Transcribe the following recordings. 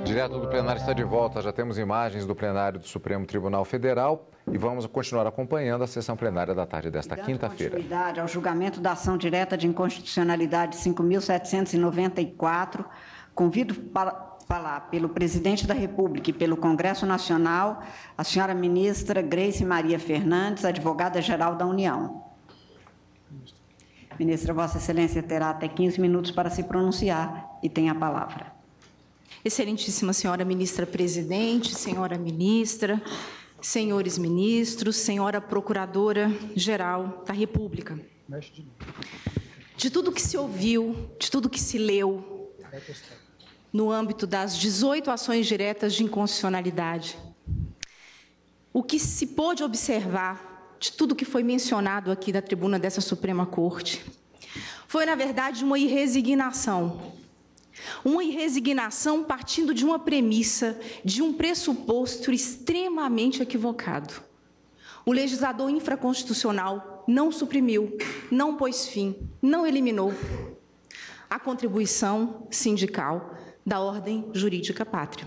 Direto do plenário está de volta. Já temos imagens do plenário do Supremo Tribunal Federal e vamos continuar acompanhando a sessão plenária da tarde desta quinta-feira. Continuidade ao julgamento da ação direta de inconstitucionalidade 5.794, convido para falar pelo Presidente da República e pelo Congresso Nacional a senhora ministra Grace Maria Fernandes, advogada-geral da União. Ministra, Vossa Excelência terá até 15 minutos para se pronunciar e tem a palavra. Excelentíssima senhora ministra-presidente, senhora ministra, senhores ministros, senhora procuradora-geral da República. De tudo que se ouviu, de tudo que se leu, no âmbito das 18 ações diretas de inconstitucionalidade, o que se pôde observar de tudo que foi mencionado aqui da tribuna dessa Suprema Corte foi, na verdade, uma irresignação. Uma irresignação partindo de uma premissa, de um pressuposto extremamente equivocado. O legislador infraconstitucional não suprimiu, não pôs fim, não eliminou a contribuição sindical da ordem jurídica pátria.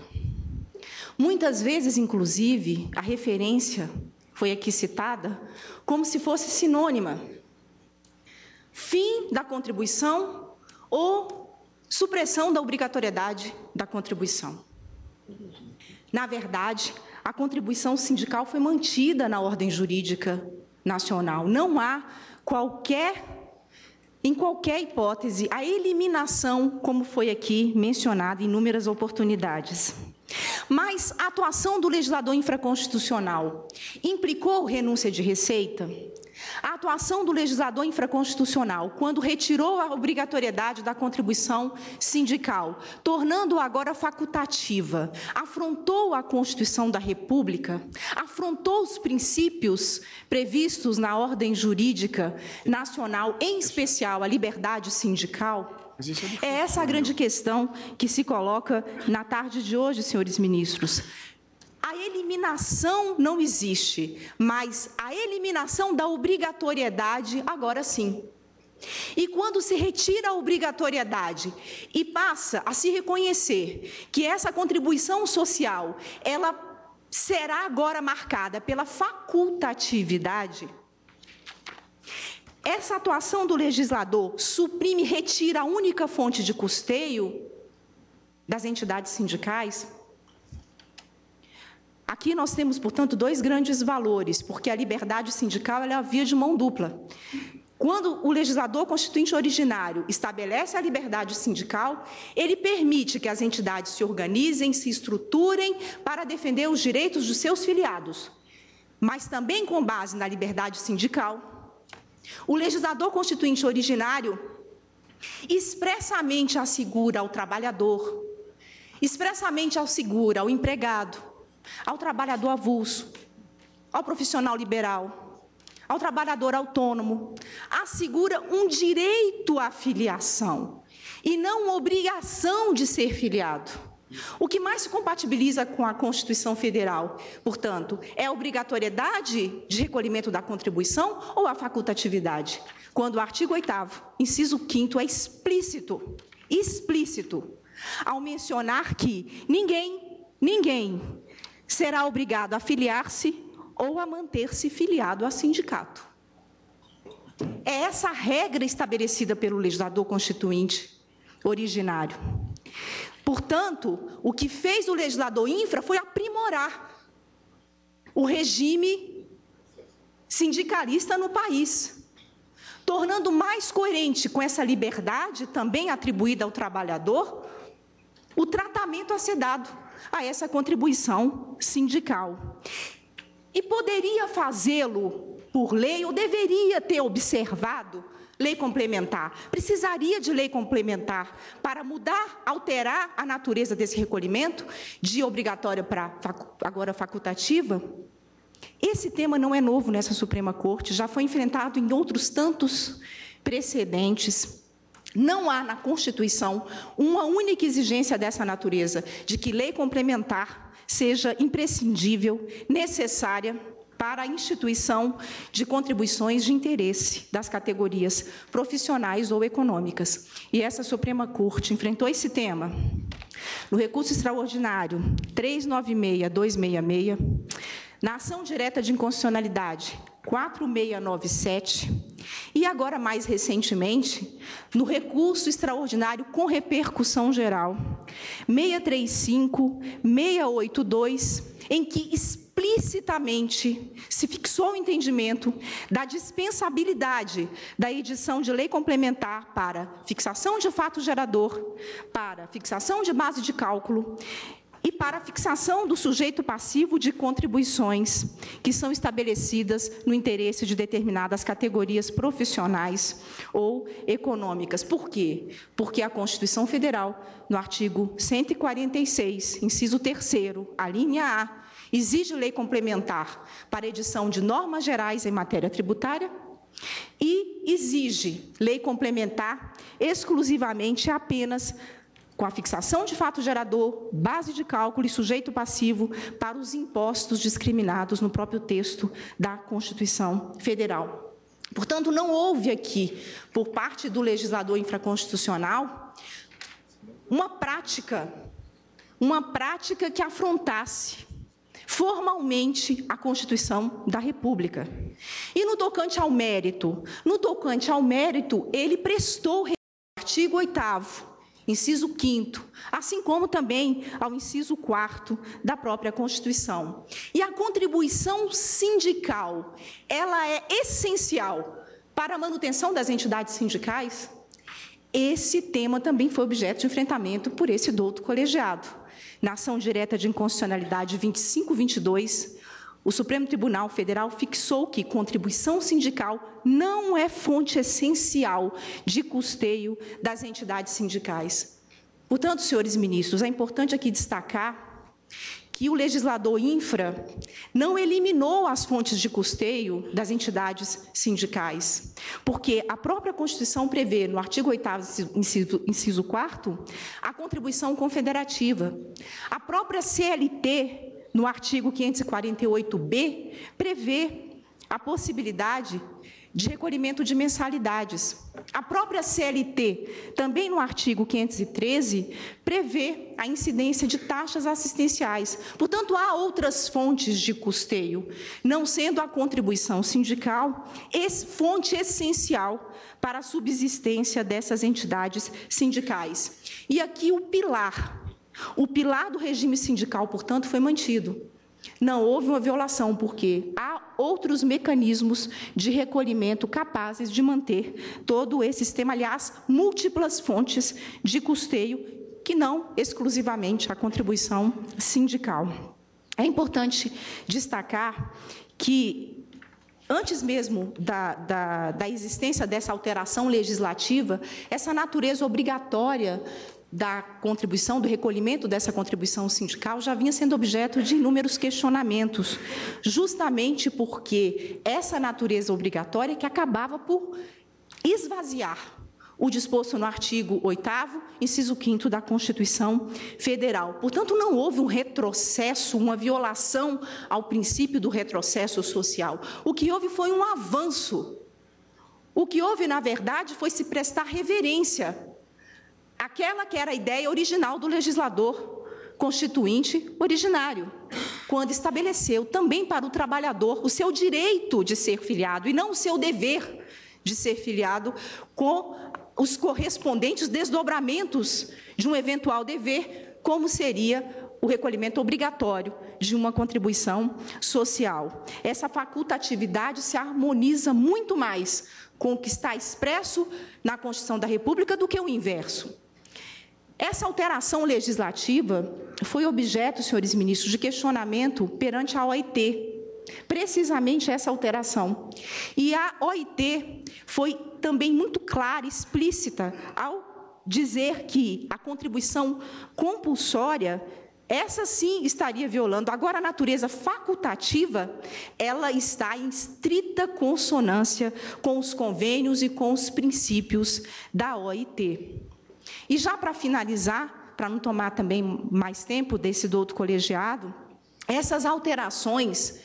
Muitas vezes, inclusive, a referência foi aqui citada como se fosse sinônima. Fim da contribuição ou supressão da obrigatoriedade da contribuição. Na verdade, a contribuição sindical foi mantida na ordem jurídica nacional. Não há em qualquer hipótese, a eliminação, como foi aqui mencionado em inúmeras oportunidades. Mas a atuação do legislador infraconstitucional implicou renúncia de receita? A atuação do legislador infraconstitucional, quando retirou a obrigatoriedade da contribuição sindical, tornando-a agora facultativa, afrontou a Constituição da República, afrontou os princípios previstos na ordem jurídica nacional, em especial a liberdade sindical? É essa a grande questão que se coloca na tarde de hoje, senhores ministros. A eliminação não existe, mas a eliminação da obrigatoriedade, agora sim. E quando se retira a obrigatoriedade e passa a se reconhecer que essa contribuição social, ela será agora marcada pela facultatividade, essa atuação do legislador suprime, retira a única fonte de custeio das entidades sindicais. Aqui nós temos, portanto, dois grandes valores, porque a liberdade sindical ela é a via de mão dupla. Quando o legislador constituinte originário estabelece a liberdade sindical, ele permite que as entidades se organizem, se estruturem para defender os direitos dos seus filiados. Mas também com base na liberdade sindical, o legislador constituinte originário expressamente assegura ao trabalhador, expressamente assegura ao empregado, ao trabalhador avulso, ao profissional liberal, ao trabalhador autônomo, assegura um direito à filiação e não uma obrigação de ser filiado. O que mais se compatibiliza com a Constituição Federal, portanto, é a obrigatoriedade de recolhimento da contribuição ou a facultatividade? Quando o artigo 8º, inciso 5º, é explícito, ao mencionar que ninguém será obrigado a filiar-se ou a manter-se filiado a sindicato. É essa a regra estabelecida pelo legislador constituinte originário. Portanto, o que fez o legislador infra foi aprimorar o regime sindicalista no país, tornando mais coerente com essa liberdade também atribuída ao trabalhador o tratamento a ser dado a essa contribuição sindical. E poderia fazê-lo por lei, ou deveria ter observado lei complementar. Precisaria de lei complementar para mudar, alterar a natureza desse recolhimento, de obrigatória para agora facultativa? Esse tema não é novo nessa Suprema Corte, já foi enfrentado em outros tantos precedentes. Não há na Constituição uma única exigência dessa natureza, de que lei complementar seja imprescindível, necessária para a instituição de contribuições de interesse das categorias profissionais ou econômicas. E essa Suprema Corte enfrentou esse tema no recurso extraordinário 396.266, na ação direta de inconstitucionalidade 4697 e agora, mais recentemente, no recurso extraordinário com repercussão geral 635, 682, em que explicitamente se fixou o entendimento da dispensabilidade da edição de lei complementar para fixação de fato gerador, para fixação de base de cálculo e para a fixação do sujeito passivo de contribuições que são estabelecidas no interesse de determinadas categorias profissionais ou econômicas. Por quê? Porque a Constituição Federal, no artigo 146, inciso 3º, a linha A, exige lei complementar para edição de normas gerais em matéria tributária e exige lei complementar exclusivamente apenas com a fixação de fato gerador, base de cálculo e sujeito passivo para os impostos discriminados no próprio texto da Constituição Federal. Portanto, não houve aqui, por parte do legislador infraconstitucional, uma prática que afrontasse formalmente a Constituição da República. E no tocante ao mérito, ele prestou ao artigo 8º, inciso 5º, assim como também ao inciso 4º da própria Constituição. E a contribuição sindical, ela é essencial para a manutenção das entidades sindicais? Esse tema também foi objeto de enfrentamento por esse douto colegiado. Na ação direta de inconstitucionalidade 2522, o Supremo Tribunal Federal fixou que contribuição sindical não é fonte essencial de custeio das entidades sindicais. Portanto, senhores ministros, é importante aqui destacar que o legislador infra não eliminou as fontes de custeio das entidades sindicais, porque a própria Constituição prevê, no artigo 8º, inciso 4º, a contribuição confederativa. A própria CLT, no artigo 548-B, prevê a possibilidade de recolhimento de mensalidades. A própria CLT, também no artigo 513, prevê a incidência de taxas assistenciais. Portanto, há outras fontes de custeio, não sendo a contribuição sindical fonte essencial para a subsistência dessas entidades sindicais. E aqui o pilar do regime sindical, portanto, foi mantido. Não houve uma violação, porque há outros mecanismos de recolhimento capazes de manter todo esse sistema, aliás, múltiplas fontes de custeio, que não exclusivamente a contribuição sindical. É importante destacar que, antes mesmo da existência dessa alteração legislativa, essa natureza obrigatória da contribuição, do recolhimento dessa contribuição sindical, já vinha sendo objeto de inúmeros questionamentos, justamente porque essa natureza obrigatória que acabava por esvaziar o disposto no artigo 8º, inciso 5º da Constituição Federal. Portanto, não houve um retrocesso, uma violação ao princípio do retrocesso social. O que houve foi um avanço. O que houve, na verdade, foi se prestar reverência àquela que era a ideia original do legislador constituinte originário, quando estabeleceu também para o trabalhador o seu direito de ser filiado e não o seu dever de ser filiado, com os correspondentes desdobramentos de um eventual dever, como seria o recolhimento obrigatório de uma contribuição social. Essa facultatividade se harmoniza muito mais com o que está expresso na Constituição da República do que o inverso. Essa alteração legislativa foi objeto, senhores ministros, de questionamento perante a OIT, precisamente essa alteração. E a OIT foi também muito clara, explícita, ao dizer que a contribuição compulsória, essa sim estaria violando. Agora, a natureza facultativa, ela está em estrita consonância com os convênios e com os princípios da OIT. E já para finalizar, para não tomar também mais tempo desse douto colegiado, Essas alterações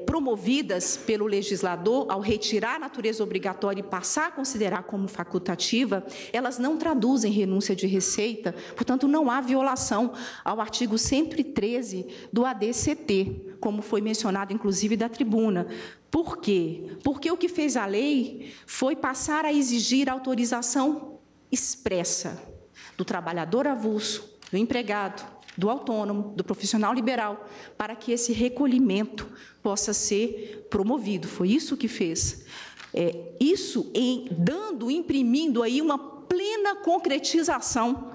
promovidas pelo legislador, ao retirar a natureza obrigatória e passar a considerar como facultativa, elas não traduzem renúncia de receita, portanto, não há violação ao artigo 113 do ADCT, como foi mencionado, inclusive, da tribuna. Por quê? Porque o que fez a lei foi passar a exigir autorização expressa do trabalhador avulso, do empregado, do autônomo, do profissional liberal, para que esse recolhimento possa ser promovido. Foi isso que fez. Isso imprimindo aí uma plena concretização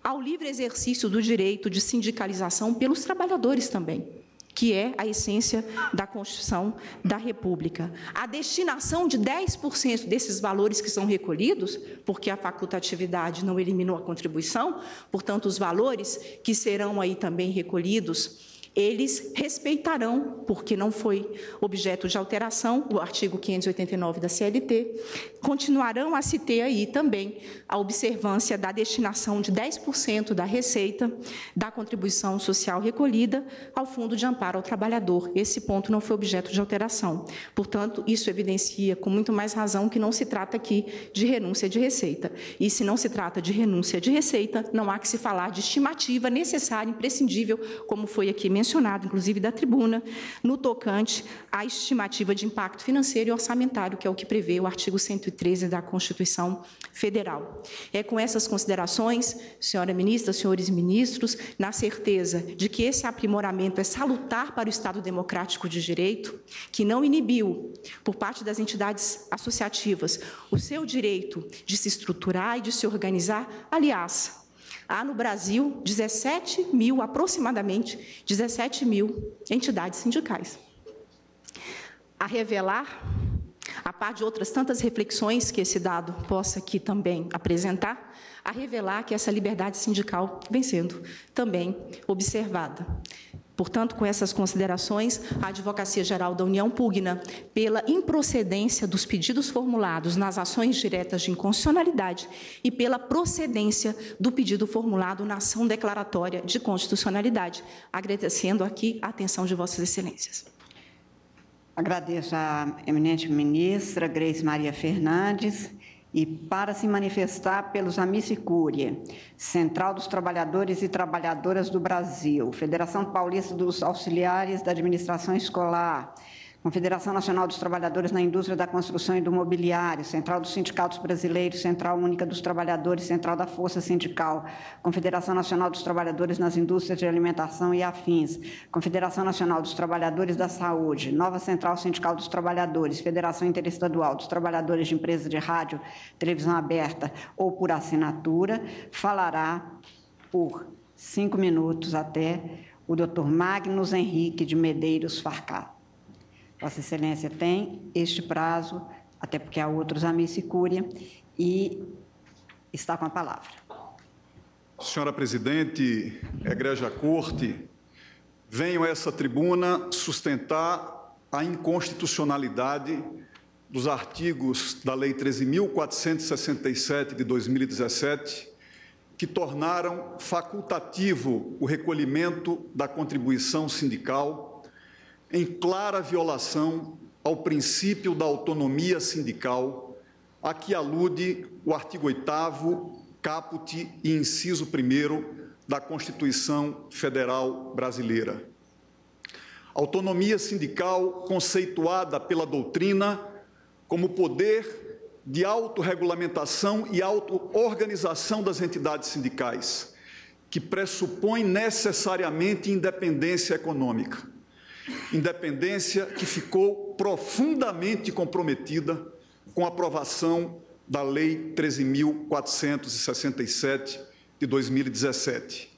ao livre exercício do direito de sindicalização pelos trabalhadores também, que é a essência da Constituição da República. A destinação de 10% desses valores que são recolhidos, porque a facultatividade não eliminou a contribuição, portanto, os valores que serão aí também recolhidos, eles respeitarão, porque não foi objeto de alteração, o artigo 589 da CLT, continuarão a se ter aí também a observância da destinação de 10% da receita da contribuição social recolhida ao Fundo de Amparo ao Trabalhador. Esse ponto não foi objeto de alteração. Portanto, isso evidencia com muito mais razão que não se trata aqui de renúncia de receita. E se não se trata de renúncia de receita, não há que se falar de estimativa necessária, imprescindível, como foi aqui mencionado, inclusive da tribuna, no tocante à estimativa de impacto financeiro e orçamentário, que é o que prevê o artigo 113 da Constituição Federal. Com essas considerações, senhora ministra, senhores ministros, na certeza de que esse aprimoramento é salutar para o Estado democrático de direito, que não inibiu, por parte das entidades associativas, o seu direito de se estruturar e de se organizar. Aliás, há no Brasil aproximadamente 17 mil entidades sindicais. A revelar, a par de outras tantas reflexões que esse dado possa aqui também apresentar, a revelar que essa liberdade sindical vem sendo também observada. Portanto, com essas considerações, a Advocacia Geral da União pugna pela improcedência dos pedidos formulados nas ações diretas de inconstitucionalidade e pela procedência do pedido formulado na ação declaratória de constitucionalidade, agradecendo aqui a atenção de Vossas Excelências. Agradeço à eminente ministra Grace Maria Fernandes. E para se manifestar pelos Amici Curia, Central dos Trabalhadores e Trabalhadoras do Brasil, Federação Paulista dos Auxiliares da Administração Escolar, Confederação Nacional dos Trabalhadores na Indústria da Construção e do Mobiliário, Central dos Sindicatos Brasileiros, Central Única dos Trabalhadores, Central da Força Sindical, Confederação Nacional dos Trabalhadores nas Indústrias de Alimentação e Afins, Confederação Nacional dos Trabalhadores da Saúde, Nova Central Sindical dos Trabalhadores, Federação Interestadual dos Trabalhadores de Empresas de Rádio, Televisão Aberta ou por assinatura, falará por 5 minutos até o Dr. Magnus Henrique de Medeiros Farcato. Vossa Excelência tem este prazo, até porque há outros Amici Curia, e está com a palavra. Senhora Presidente, egregia Corte, venho a essa tribuna sustentar a inconstitucionalidade dos artigos da Lei 13.467 de 2017, que tornaram facultativo o recolhimento da contribuição sindical, em clara violação ao princípio da autonomia sindical, a que alude o artigo 8º, caput e inciso 1º da Constituição Federal Brasileira. Autonomia sindical conceituada pela doutrina como poder de autorregulamentação e auto-organização das entidades sindicais, que pressupõe necessariamente independência econômica. Independência que ficou profundamente comprometida com a aprovação da Lei 13.467 de 2017.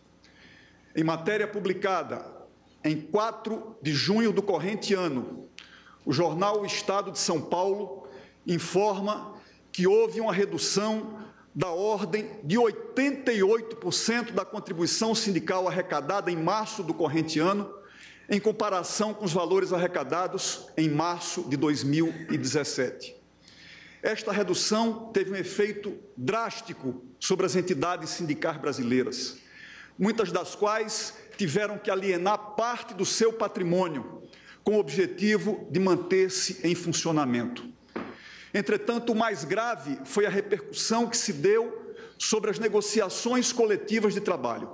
Em matéria publicada em 4 de junho do corrente ano, o jornal O Estado de São Paulo informa que houve uma redução da ordem de 88% da contribuição sindical arrecadada em março do corrente ano, em comparação com os valores arrecadados em março de 2017. Esta redução teve um efeito drástico sobre as entidades sindicais brasileiras, muitas das quais tiveram que alienar parte do seu patrimônio, com o objetivo de manter-se em funcionamento. Entretanto, o mais grave foi a repercussão que se deu sobre as negociações coletivas de trabalho.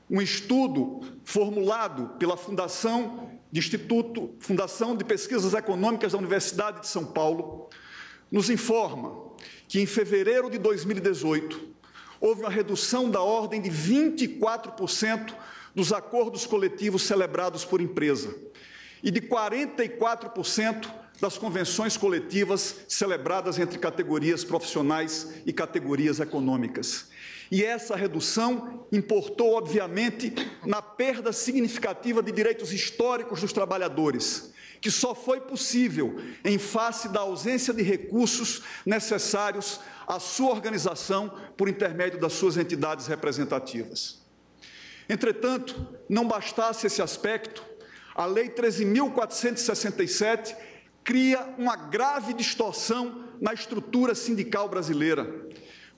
Um estudo formulado pela Fundação de Pesquisas Econômicas da Universidade de São Paulo nos informa que, em fevereiro de 2018, houve uma redução da ordem de 24% dos acordos coletivos celebrados por empresa e de 44% das convenções coletivas celebradas entre categorias profissionais e categorias econômicas. E essa redução importou, obviamente, na perda significativa de direitos históricos dos trabalhadores, que só foi possível em face da ausência de recursos necessários à sua organização por intermédio das suas entidades representativas. Entretanto, não bastasse esse aspecto, a Lei 13.467 cria uma grave distorção na estrutura sindical brasileira,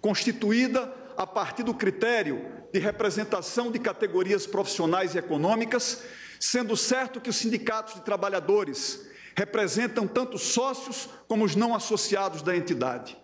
constituída a partir do critério de representação de categorias profissionais e econômicas, sendo certo que os sindicatos de trabalhadores representam tanto sócios como os não associados da entidade.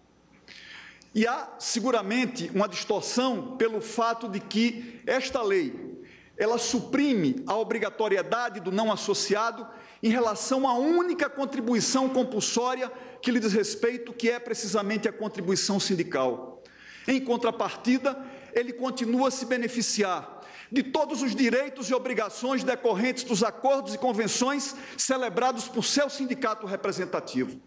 E há, seguramente, uma distorção pelo fato de que esta lei, ela suprime a obrigatoriedade do não associado em relação à única contribuição compulsória que lhe diz respeito, que é precisamente a contribuição sindical. Em contrapartida, ele continua a se beneficiar de todos os direitos e obrigações decorrentes dos acordos e convenções celebrados por seu sindicato representativo.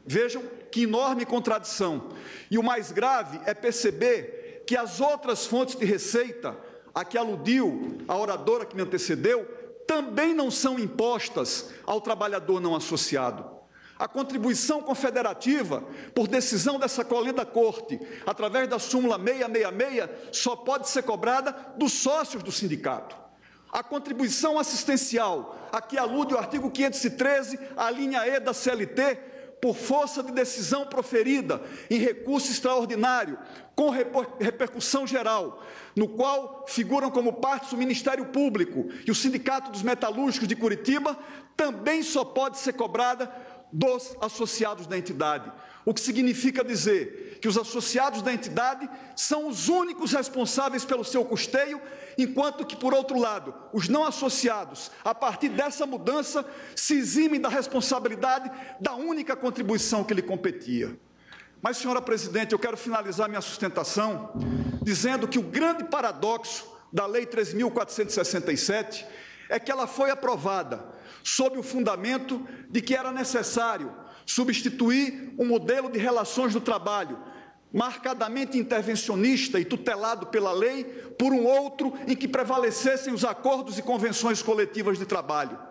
Vejam que enorme contradição. E o mais grave é perceber que as outras fontes de receita, a que aludiu a oradora que me antecedeu, também não são impostas ao trabalhador não associado. A contribuição confederativa, por decisão dessa colhida corte, através da súmula 666, só pode ser cobrada dos sócios do sindicato. A contribuição assistencial, a que alude o artigo 513, a linha E da CLT, por força de decisão proferida em recurso extraordinário, com repercussão geral, no qual figuram como partes o Ministério Público e o Sindicato dos Metalúrgicos de Curitiba, também só pode ser cobrada dos associados da entidade, o que significa dizer que os associados da entidade são os únicos responsáveis pelo seu custeio, enquanto que, por outro lado, os não associados, a partir dessa mudança, se eximem da responsabilidade da única contribuição que lhe competia. Mas, senhora presidente, eu quero finalizar minha sustentação dizendo que o grande paradoxo da Lei 13.467 é que ela foi aprovada sob o fundamento de que era necessário substituir um modelo de relações do trabalho marcadamente intervencionista e tutelado pela lei por um outro em que prevalecessem os acordos e convenções coletivas de trabalho.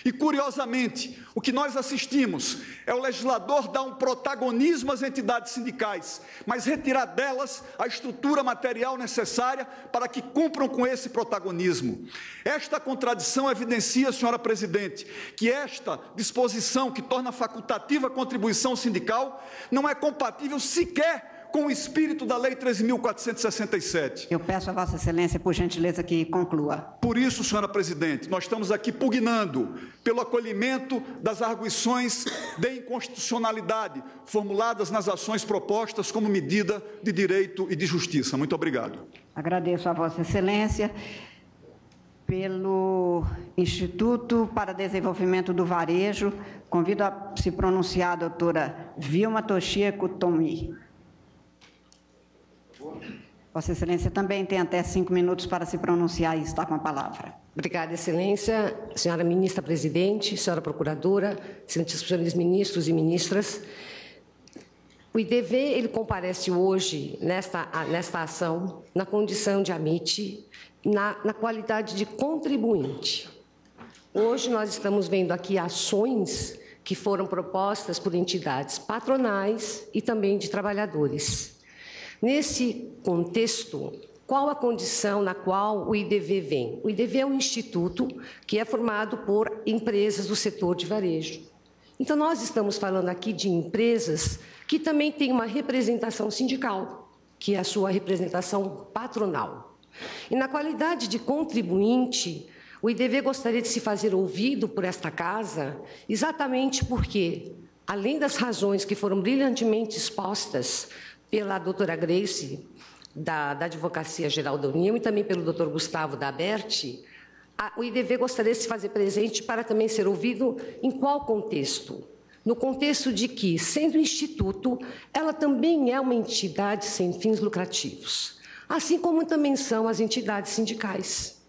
E, curiosamente, o que nós assistimos é o legislador dar um protagonismo às entidades sindicais, mas retirar delas a estrutura material necessária para que cumpram com esse protagonismo. Esta contradição evidencia, senhora presidente, que esta disposição que torna facultativa a contribuição sindical não é compatível sequer com o espírito da Lei 13.467. Eu peço a Vossa Excelência, por gentileza, que conclua. Por isso, senhora presidente, nós estamos aqui pugnando pelo acolhimento das arguições de inconstitucionalidade formuladas nas ações propostas como medida de direito e de justiça. Muito obrigado. Agradeço a Vossa Excelência. Pelo Instituto para Desenvolvimento do Varejo, convido a se pronunciar a doutora Vilma Toshiko Tomi. Vossa Excelência também tem até 5 minutos para se pronunciar e está com a palavra. Obrigada, Excelência. Senhora Ministra-Presidente, senhora Procuradora, excelentes senhores ministros e ministras. O IDV, ele comparece hoje nesta ação na condição de amite, na qualidade de contribuinte. Hoje nós estamos vendo aqui ações que foram propostas por entidades patronais e também de trabalhadores. Nesse contexto, qual a condição na qual o IDV vem? O IDV é um instituto que é formado por empresas do setor de varejo. Então, nós estamos falando aqui de empresas que também têm uma representação sindical, que é a sua representação patronal. E, na qualidade de contribuinte, o IDV gostaria de se fazer ouvido por esta Casa, exatamente porque, além das razões que foram brilhantemente expostas pela doutora Grace, da Advocacia Geral da União, e também pelo doutor Gustavo da Aberti, o IDV gostaria de se fazer presente para também ser ouvido em qual contexto? No contexto de que, sendo instituto, ela também é uma entidade sem fins lucrativos, assim como também são as entidades sindicais,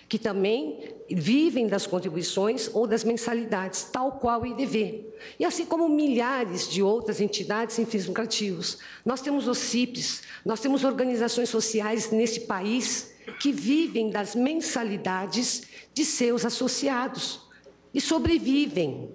que também vivem das contribuições ou das mensalidades, tal qual o IDV. E assim como milhares de outras entidades sem fins lucrativos. Nós temos os CIPs, nós temos organizações sociais nesse país que vivem das mensalidades de seus associados e sobrevivem.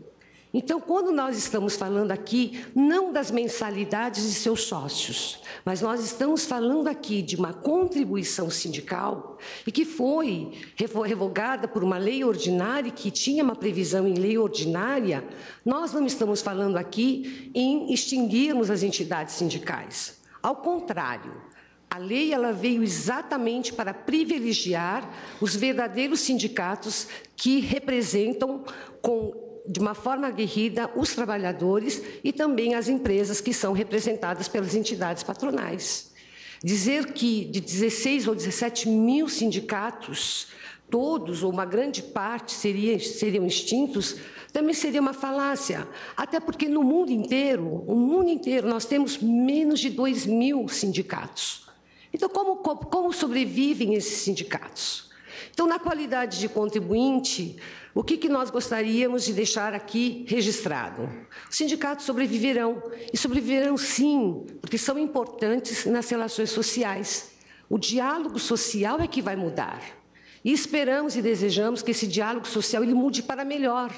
Então, quando nós estamos falando aqui, não das mensalidades de seus sócios, mas nós estamos falando aqui de uma contribuição sindical e que foi revogada por uma lei ordinária, que tinha uma previsão em lei ordinária, nós não estamos falando aqui em extinguirmos as entidades sindicais. Ao contrário, a lei ela veio exatamente para privilegiar os verdadeiros sindicatos que representam de uma forma aguerrida os trabalhadores e também as empresas que são representadas pelas entidades patronais. Dizer que de 16 ou 17 mil sindicatos, todos ou uma grande parte seriam extintos, também seria uma falácia, até porque no mundo inteiro, nós temos menos de 2 mil sindicatos. Então, como sobrevivem esses sindicatos? Então, na qualidade de contribuinte, o que nós gostaríamos de deixar aqui registrado? Os sindicatos sobreviverão, e sobreviverão sim, porque são importantes nas relações sociais. O diálogo social é que vai mudar. E esperamos e desejamos que esse diálogo social ele mude para melhor.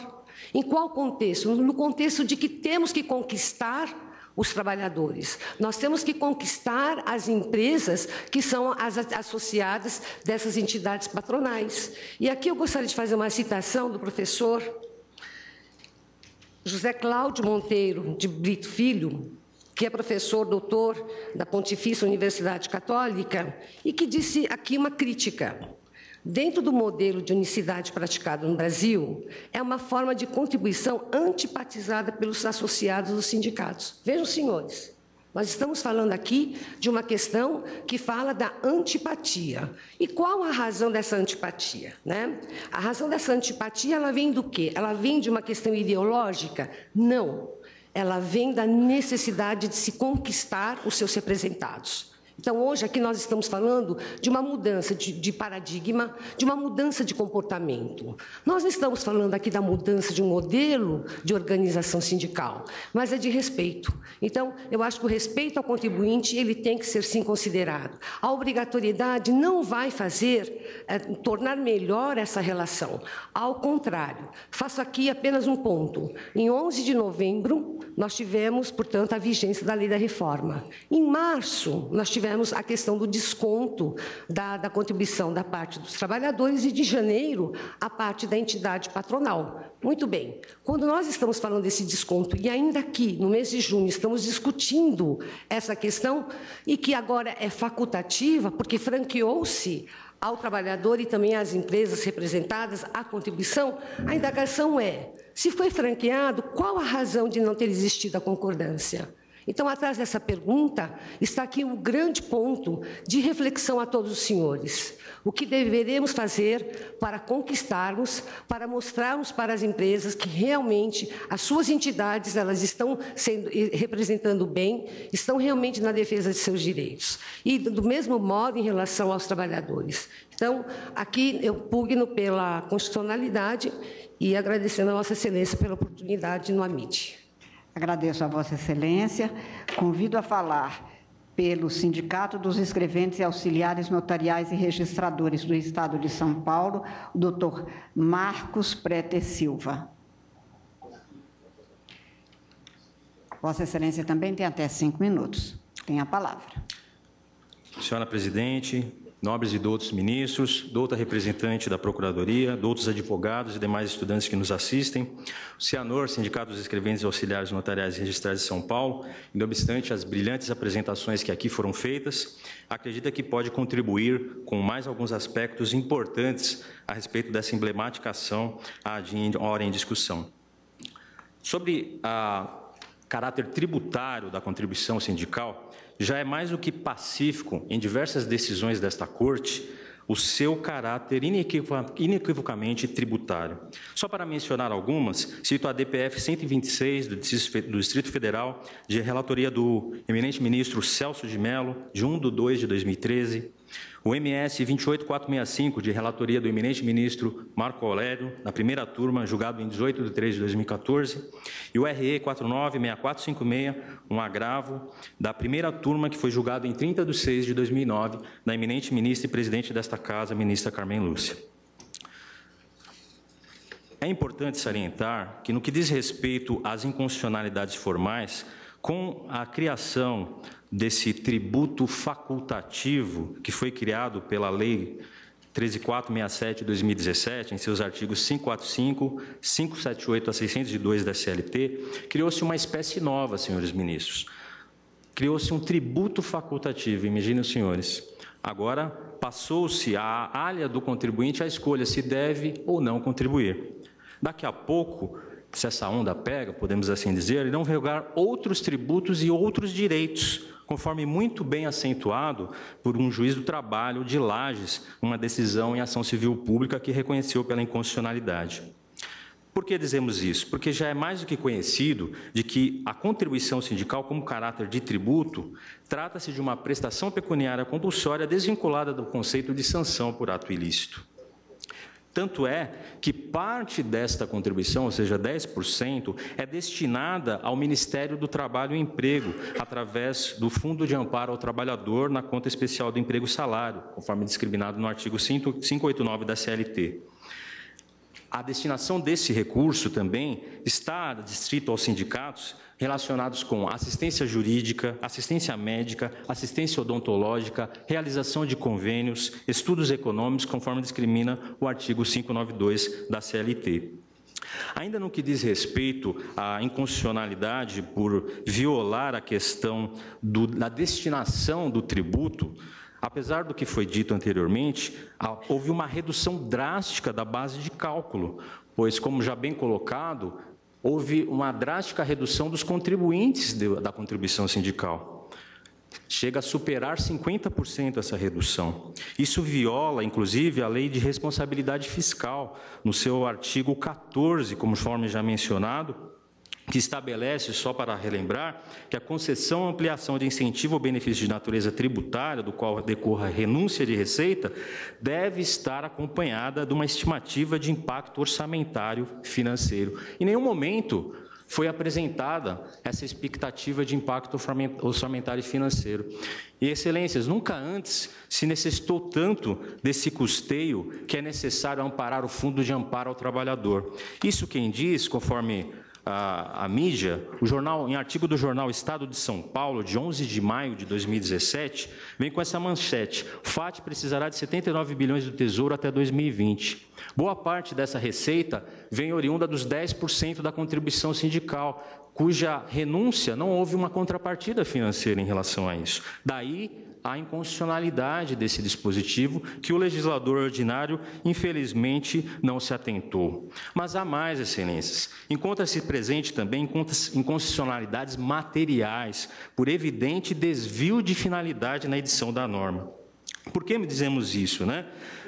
Em qual contexto? No contexto de que temos que conquistar os trabalhadores. Nós temos que conquistar as empresas que são as associadas dessas entidades patronais. E aqui eu gostaria de fazer uma citação do professor José Cláudio Monteiro de Brito Filho, que é professor doutor da Pontifícia Universidade Católica, e que disse aqui uma crítica. Dentro do modelo de unicidade praticado no Brasil, é uma forma de contribuição antipatizada pelos associados dos sindicatos. Vejam, senhores, nós estamos falando aqui de uma questão que fala da antipatia. E qual a razão dessa antipatia, né? A razão dessa antipatia, ela vem do quê? Ela vem de uma questão ideológica? Não. Ela vem da necessidade de se conquistar os seus representados. Então, hoje, aqui nós estamos falando de uma mudança de paradigma, de uma mudança de comportamento. Nós não estamos falando aqui da mudança de um modelo de organização sindical, mas é de respeito. Então, eu acho que o respeito ao contribuinte ele tem que ser, sim, considerado. A obrigatoriedade não vai tornar melhor essa relação. Ao contrário, faço aqui apenas um ponto. Em 11 de novembro, nós tivemos, portanto, a vigência da lei da reforma. Em março, nós tivemos a questão do desconto da contribuição da parte dos trabalhadores e, de janeiro, a parte da entidade patronal. Muito bem. Quando nós estamos falando desse desconto, e ainda aqui, no mês de junho, estamos discutindo essa questão, e que agora é facultativa, porque franqueou-se ao trabalhador e também às empresas representadas a contribuição, a indagação é, se foi franqueado, qual a razão de não ter existido a concordância? Então, atrás dessa pergunta, está aqui um grande ponto de reflexão a todos os senhores. O que deveremos fazer para conquistarmos, para mostrarmos para as empresas que realmente as suas entidades elas estão representando bem, estão realmente na defesa de seus direitos. E, do mesmo modo, em relação aos trabalhadores. Então, aqui eu pugno pela constitucionalidade e agradecendo a Vossa Excelência pela oportunidade no AMIT. Agradeço a Vossa Excelência. Convido a falar pelo Sindicato dos Escreventes e Auxiliares Notariais e Registradores do Estado de São Paulo, o doutor Marcos Preter Silva. Vossa Excelência também tem até 5 minutos. Tem a palavra. Senhora Presidente, nobres e doutos ministros, douta representante da Procuradoria, doutos advogados e demais estudantes que nos assistem, o Cianor, Sindicato dos Escreventes Auxiliares Notariais e Registrados de São Paulo, não obstante as brilhantes apresentações que aqui foram feitas, acredita que pode contribuir com mais alguns aspectos importantes a respeito dessa emblemática ação ora em discussão. Sobre o caráter tributário da contribuição sindical, já é mais do que pacífico em diversas decisões desta Corte o seu caráter inequivocamente tributário. Só para mencionar algumas, cito a DPF 126 do Distrito Federal, de relatoria do eminente ministro Celso de Mello, de 1/2/2013, o MS 28465, de relatoria do eminente ministro Marco Aurélio, na primeira turma, julgado em 18/3/2014, e o RE 496456, um agravo da primeira turma, que foi julgado em 30/6/2009, da eminente ministra e presidente desta Casa, ministra Carmen Lúcia. É importante salientar que, no que diz respeito às inconstitucionalidades formais, com a criação desse tributo facultativo que foi criado pela Lei 13.467 de 2017, em seus artigos 545, 578 a 602 da CLT, criou-se uma espécie nova, senhores ministros. Criou-se um tributo facultativo, imaginem os senhores. Agora, passou-se à área do contribuinte a escolha se deve ou não contribuir. Daqui a pouco, se essa onda pega, podemos assim dizer, irão regar outros tributos e outros direitos, conforme muito bem acentuado por um juiz do trabalho de Lages, uma decisão em ação civil pública que reconheceu pela inconstitucionalidade. Por que dizemos isso? Porque já é mais do que conhecido de que a contribuição sindical, como caráter de tributo, trata-se de uma prestação pecuniária compulsória desvinculada do conceito de sanção por ato ilícito. Tanto é que parte desta contribuição, ou seja, 10%, é destinada ao Ministério do Trabalho e Emprego, através do Fundo de Amparo ao Trabalhador na conta especial do emprego e salário, conforme discriminado no artigo 589 da CLT. A destinação desse recurso também está distrito aos sindicatos relacionados com assistência jurídica, assistência médica, assistência odontológica, realização de convênios, estudos econômicos, conforme discrimina o artigo 592 da CLT. Ainda no que diz respeito à inconstitucionalidade por violar a questão da destinação do tributo, apesar do que foi dito anteriormente, houve uma redução drástica da base de cálculo, pois, como já bem colocado, houve uma drástica redução dos contribuintes da contribuição sindical. Chega a superar 50% essa redução. Isso viola, inclusive, a Lei de Responsabilidade Fiscal, no seu artigo 14, conforme já mencionado, que estabelece, só para relembrar, que a concessão ou ampliação de incentivo ou benefício de natureza tributária, do qual decorra renúncia de receita, deve estar acompanhada de uma estimativa de impacto orçamentário financeiro. Em nenhum momento foi apresentada essa expectativa de impacto orçamentário financeiro. E, excelências, nunca antes se necessitou tanto desse custeio que é necessário amparar o Fundo de Amparo ao Trabalhador. Isso quem diz, conforme a mídia, em artigo do jornal Estado de São Paulo, de 11 de maio de 2017, vem com essa manchete: FAT precisará de 79 bilhões do Tesouro até 2020. Boa parte dessa receita vem oriunda dos 10% da contribuição sindical, cuja renúncia não houve uma contrapartida financeira em relação a isso. Daí a inconstitucionalidade desse dispositivo, que o legislador ordinário, infelizmente, não se atentou. Mas há mais, excelências. Encontra-se presente também inconstitucionalidades materiais, por evidente desvio de finalidade na edição da norma. Por que dizemos isso, né?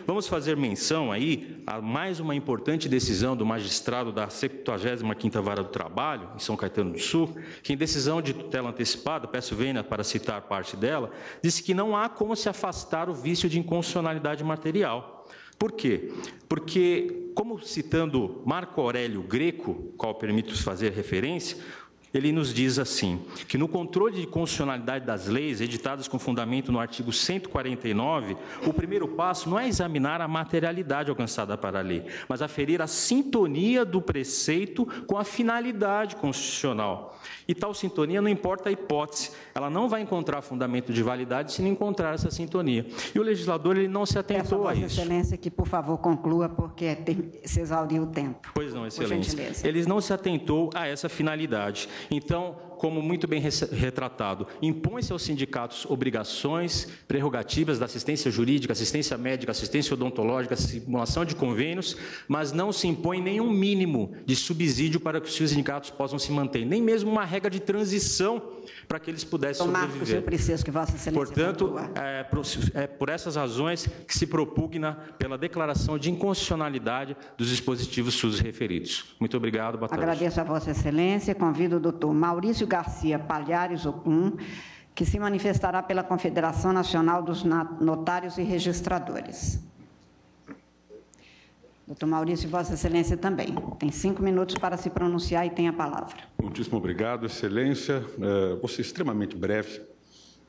Vamos fazer menção aí a mais uma importante decisão do magistrado da 75ª Vara do Trabalho, em São Caetano do Sul, que em decisão de tutela antecipada, peço vênia para citar parte dela, disse que não há como se afastar o vício de inconstitucionalidade material. Por quê? Porque, como citando Marco Aurélio Greco, qual permito fazer referência, ele nos diz assim, que no controle de constitucionalidade das leis editadas com fundamento no artigo 149, o primeiro passo não é examinar a materialidade alcançada para a lei, mas aferir a sintonia do preceito com a finalidade constitucional. E tal sintonia, não importa a hipótese, ela não vai encontrar fundamento de validade se não encontrar essa sintonia. E o legislador ele não se atentou a isso. Vossa Excelência que, por favor, conclua, porque se exauriu o tempo. Pois não, Excelência. Ele não se atentou a essa finalidade. Então, como muito bem retratado, impõe-se aos sindicatos obrigações, prerrogativas da assistência jurídica, assistência médica, assistência odontológica, simulação de convênios, mas não se impõe nenhum mínimo de subsídio para que os sindicatos possam se manter, nem mesmo uma regra de transição para que eles pudessem sobreviver. Eu preciso que Vossa Excelência Portanto, é por essas razões que se propugna pela declaração de inconstitucionalidade dos dispositivos SUS referidos. Muito obrigado, boa tarde. Agradeço a Vossa Excelência. Convido o doutor Maurício Garcia Palhares Ocum, que se manifestará pela Confederação Nacional dos Notários e Registradores. Doutor Maurício, Vossa Excelência também. Tem 5 minutos para se pronunciar e tem a palavra. Muitíssimo obrigado, Excelência. Vou ser extremamente breve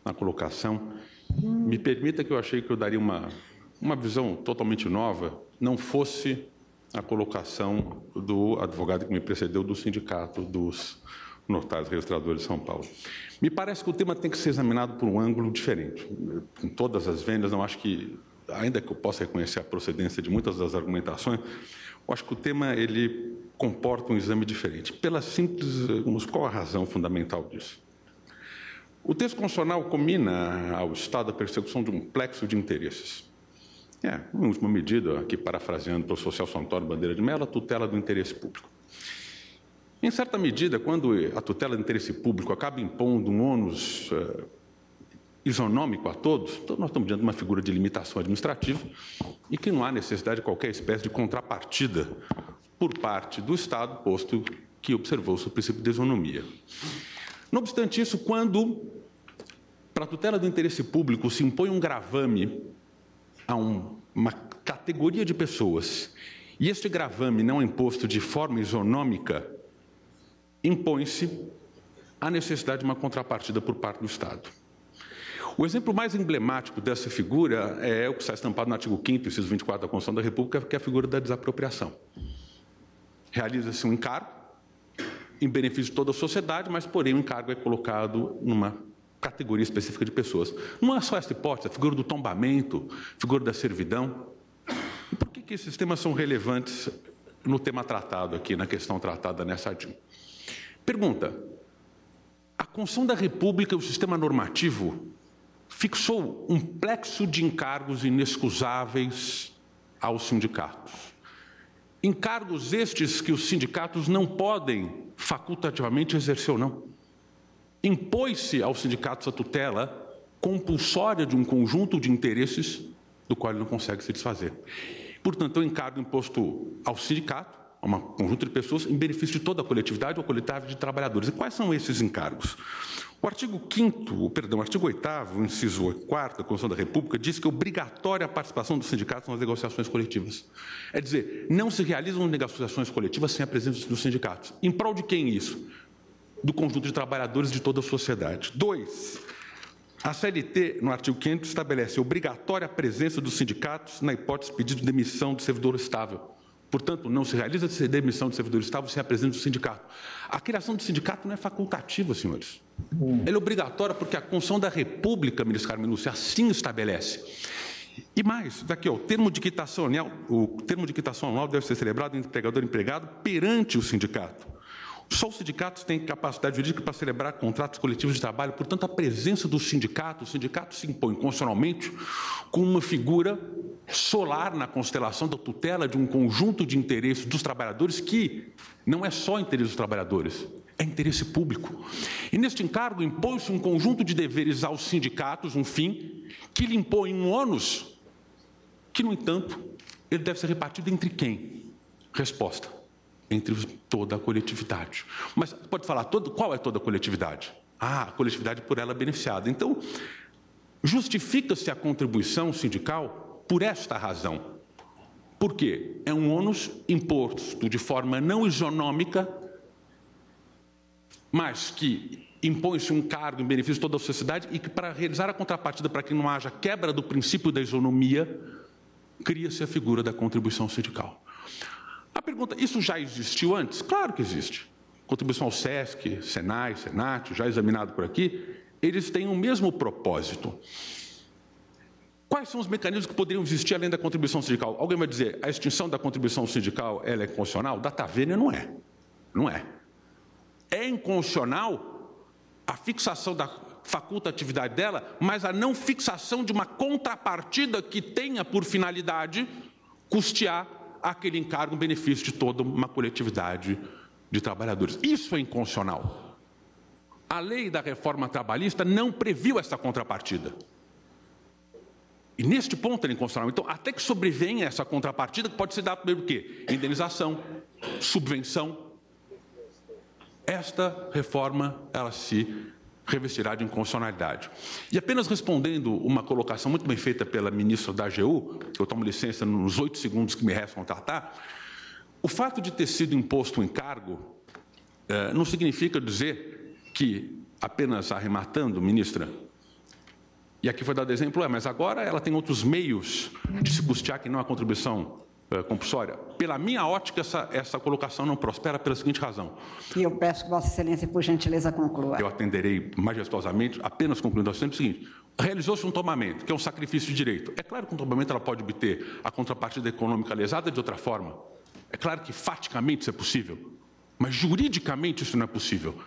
na colocação. Me permita que eu achei que eu daria uma visão totalmente nova, não fosse a colocação do advogado que me precedeu do Sindicato dos Notários e Registradores de São Paulo. Me parece que o tema tem que ser examinado por um ângulo diferente. Com todas as vendas, não acho que, ainda que eu possa reconhecer a procedência de muitas das argumentações, eu acho que o tema ele comporta um exame diferente. Pela simples, qual a razão fundamental disso? O texto constitucional comina ao Estado a persecução de um plexo de interesses. Em última medida, aqui parafraseando o professor Celso Antônio Bandeira de Mello, a tutela do interesse público. Em certa medida, quando a tutela do interesse público acaba impondo um ônus isonômico a todos, então nós estamos diante de uma figura de limitação administrativa e que não há necessidade de qualquer espécie de contrapartida por parte do Estado, posto que observou-se o princípio de isonomia. Não obstante isso, quando, para a tutela do interesse público, se impõe um gravame a uma categoria de pessoas e este gravame não é imposto de forma isonômica, impõe-se a necessidade de uma contrapartida por parte do Estado. O exemplo mais emblemático dessa figura é o que está estampado no artigo 5º, inciso 24 da Constituição da República, que é a figura da desapropriação. Realiza-se um encargo em benefício de toda a sociedade, mas, porém, o encargo é colocado numa categoria específica de pessoas. Não é só essa hipótese, a figura do tombamento, a figura da servidão. E por que esses temas são relevantes no tema tratado aqui, na questão tratada nessa artigo? Pergunta: a Constituição da República e o sistema normativo fixou um plexo de encargos inexcusáveis aos sindicatos. Encargos estes que os sindicatos não podem facultativamente exercer ou não. Impôs-se aos sindicatos a tutela compulsória de um conjunto de interesses do qual ele não consegue se desfazer. Portanto, é um encargo imposto ao sindicato, a um conjunto de pessoas, em benefício de toda a coletividade ou coletividade de trabalhadores. E quais são esses encargos? O artigo 8º, inciso 4 da Constituição da República, diz que é obrigatória a participação dos sindicatos nas negociações coletivas. É dizer, não se realizam negociações coletivas sem a presença dos sindicatos. Em prol de quem isso? Do conjunto de trabalhadores de toda a sociedade. 2. A CLT, no artigo 500, estabelece obrigatória a presença dos sindicatos na hipótese de pedido de demissão do servidor estável. Portanto, não se realiza a demissão do servidor estável sem a presença do sindicato. A criação do sindicato não é facultativa, senhores. Ela é obrigatória porque a Constituição da República, ministro Carmen Lúcia, assim estabelece. E mais, daqui, o termo de quitação anual deve ser celebrado entre empregador e empregado perante o sindicato. Só os sindicatos têm capacidade jurídica para celebrar contratos coletivos de trabalho. Portanto, a presença do sindicato, o sindicato se impõe constitucionalmente como uma figura solar na constelação da tutela de um conjunto de interesses dos trabalhadores que não é só interesse dos trabalhadores, é interesse público. E neste encargo impõe-se um conjunto de deveres aos sindicatos, um fim, que lhe impõe um ônus que, no entanto, ele deve ser repartido entre quem? Resposta: entre toda a coletividade. Mas pode falar, qual é toda a coletividade? A coletividade por ela beneficiada. Então, justifica-se a contribuição sindical por esta razão. Por quê? É um ônus imposto de forma não isonômica mas que impõe-se um cargo em benefício de toda a sociedade e que, para realizar a contrapartida, para que não haja quebra do princípio da isonomia, cria-se a figura da contribuição sindical. A pergunta, isso já existiu antes? Claro que existe. Contribuição ao SESC, SENAI, SENAT, já examinado por aqui, eles têm o mesmo propósito. Quais são os mecanismos que poderiam existir além da contribuição sindical? Alguém vai dizer, a extinção da contribuição sindical ela é inconstitucional? Data vênia não é. Não é. É inconstitucional a fixação da facultatividade dela, mas a não fixação de uma contrapartida que tenha por finalidade custear aquele encargo em benefício de toda uma coletividade de trabalhadores. Isso é inconstitucional. A lei da reforma trabalhista não previu essa contrapartida. E neste ponto é inconstitucional. Então, até que sobrevenha essa contrapartida, que pode ser dado pelo quê? Indenização, subvenção. Esta reforma, ela se revestirá de inconstitucionalidade. E apenas respondendo uma colocação muito bem feita pela ministra da AGU, que eu tomo licença nos 8 segundos que me restam tratar, o fato de ter sido imposto um encargo não significa dizer que, apenas arrematando, ministra, e aqui foi dado exemplo, mas agora ela tem outros meios de se custear que não a contribuição compulsória. Pela minha ótica, essa colocação não prospera pela seguinte razão. E eu peço que Vossa Excelência, por gentileza, conclua. Eu atenderei majestosamente, apenas concluindo o seguinte. Realizou-se um tomamento, que é um sacrifício de direito. É claro que um tomamento ela pode obter a contrapartida econômica lesada de outra forma. É claro que faticamente isso é possível, mas juridicamente isso não é possível.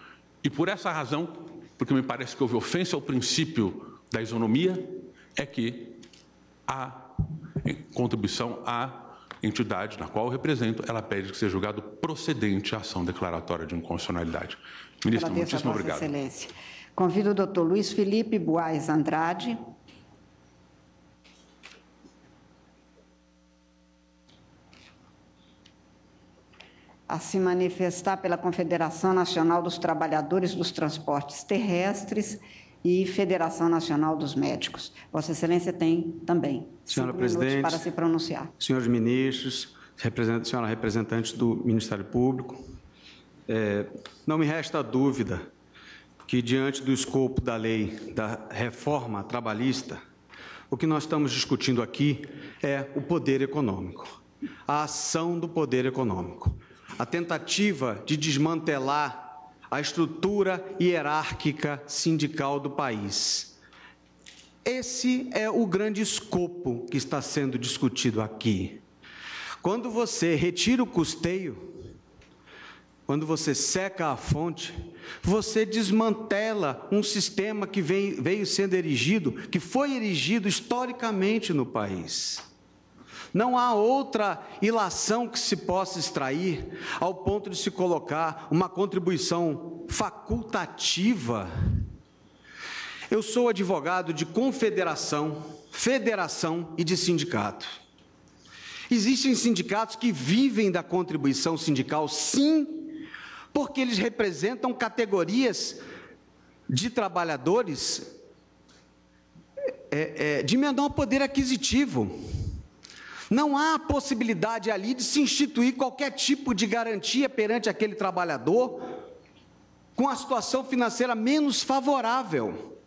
E por essa razão, porque me parece que houve ofensa ao princípio da isonomia, é que a contribuição à entidade na qual eu represento, ela pede que seja julgado procedente a ação declaratória de inconstitucionalidade. Ministro, muitíssimo obrigado. Excelência. Convido o doutor Luiz Felipe Buarez Andrade. A se manifestar pela Confederação Nacional dos Trabalhadores dos Transportes Terrestres e Federação Nacional dos Médicos. Vossa Excelência tem também Senhora Presidente, para se pronunciar. Senhores ministros, senhora representante do Ministério Público, não me resta dúvida que, diante do escopo da lei da reforma trabalhista, o que nós estamos discutindo aqui é o poder econômico, a ação do poder econômico, a tentativa de desmantelar a estrutura hierárquica sindical do país. Esse é o grande escopo que está sendo discutido aqui. Quando você retira o custeio, quando você seca a fonte, você desmantela um sistema que veio sendo erigido, que foi erigido historicamente no país. Não há outra ilação que se possa extrair ao ponto de se colocar uma contribuição facultativa. Eu sou advogado de confederação, federação e de sindicato. Existem sindicatos que vivem da contribuição sindical, sim, porque eles representam categorias de trabalhadores de menor poder aquisitivo. Não há possibilidade ali de se instituir qualquer tipo de garantia perante aquele trabalhador com a situação financeira menos favorável.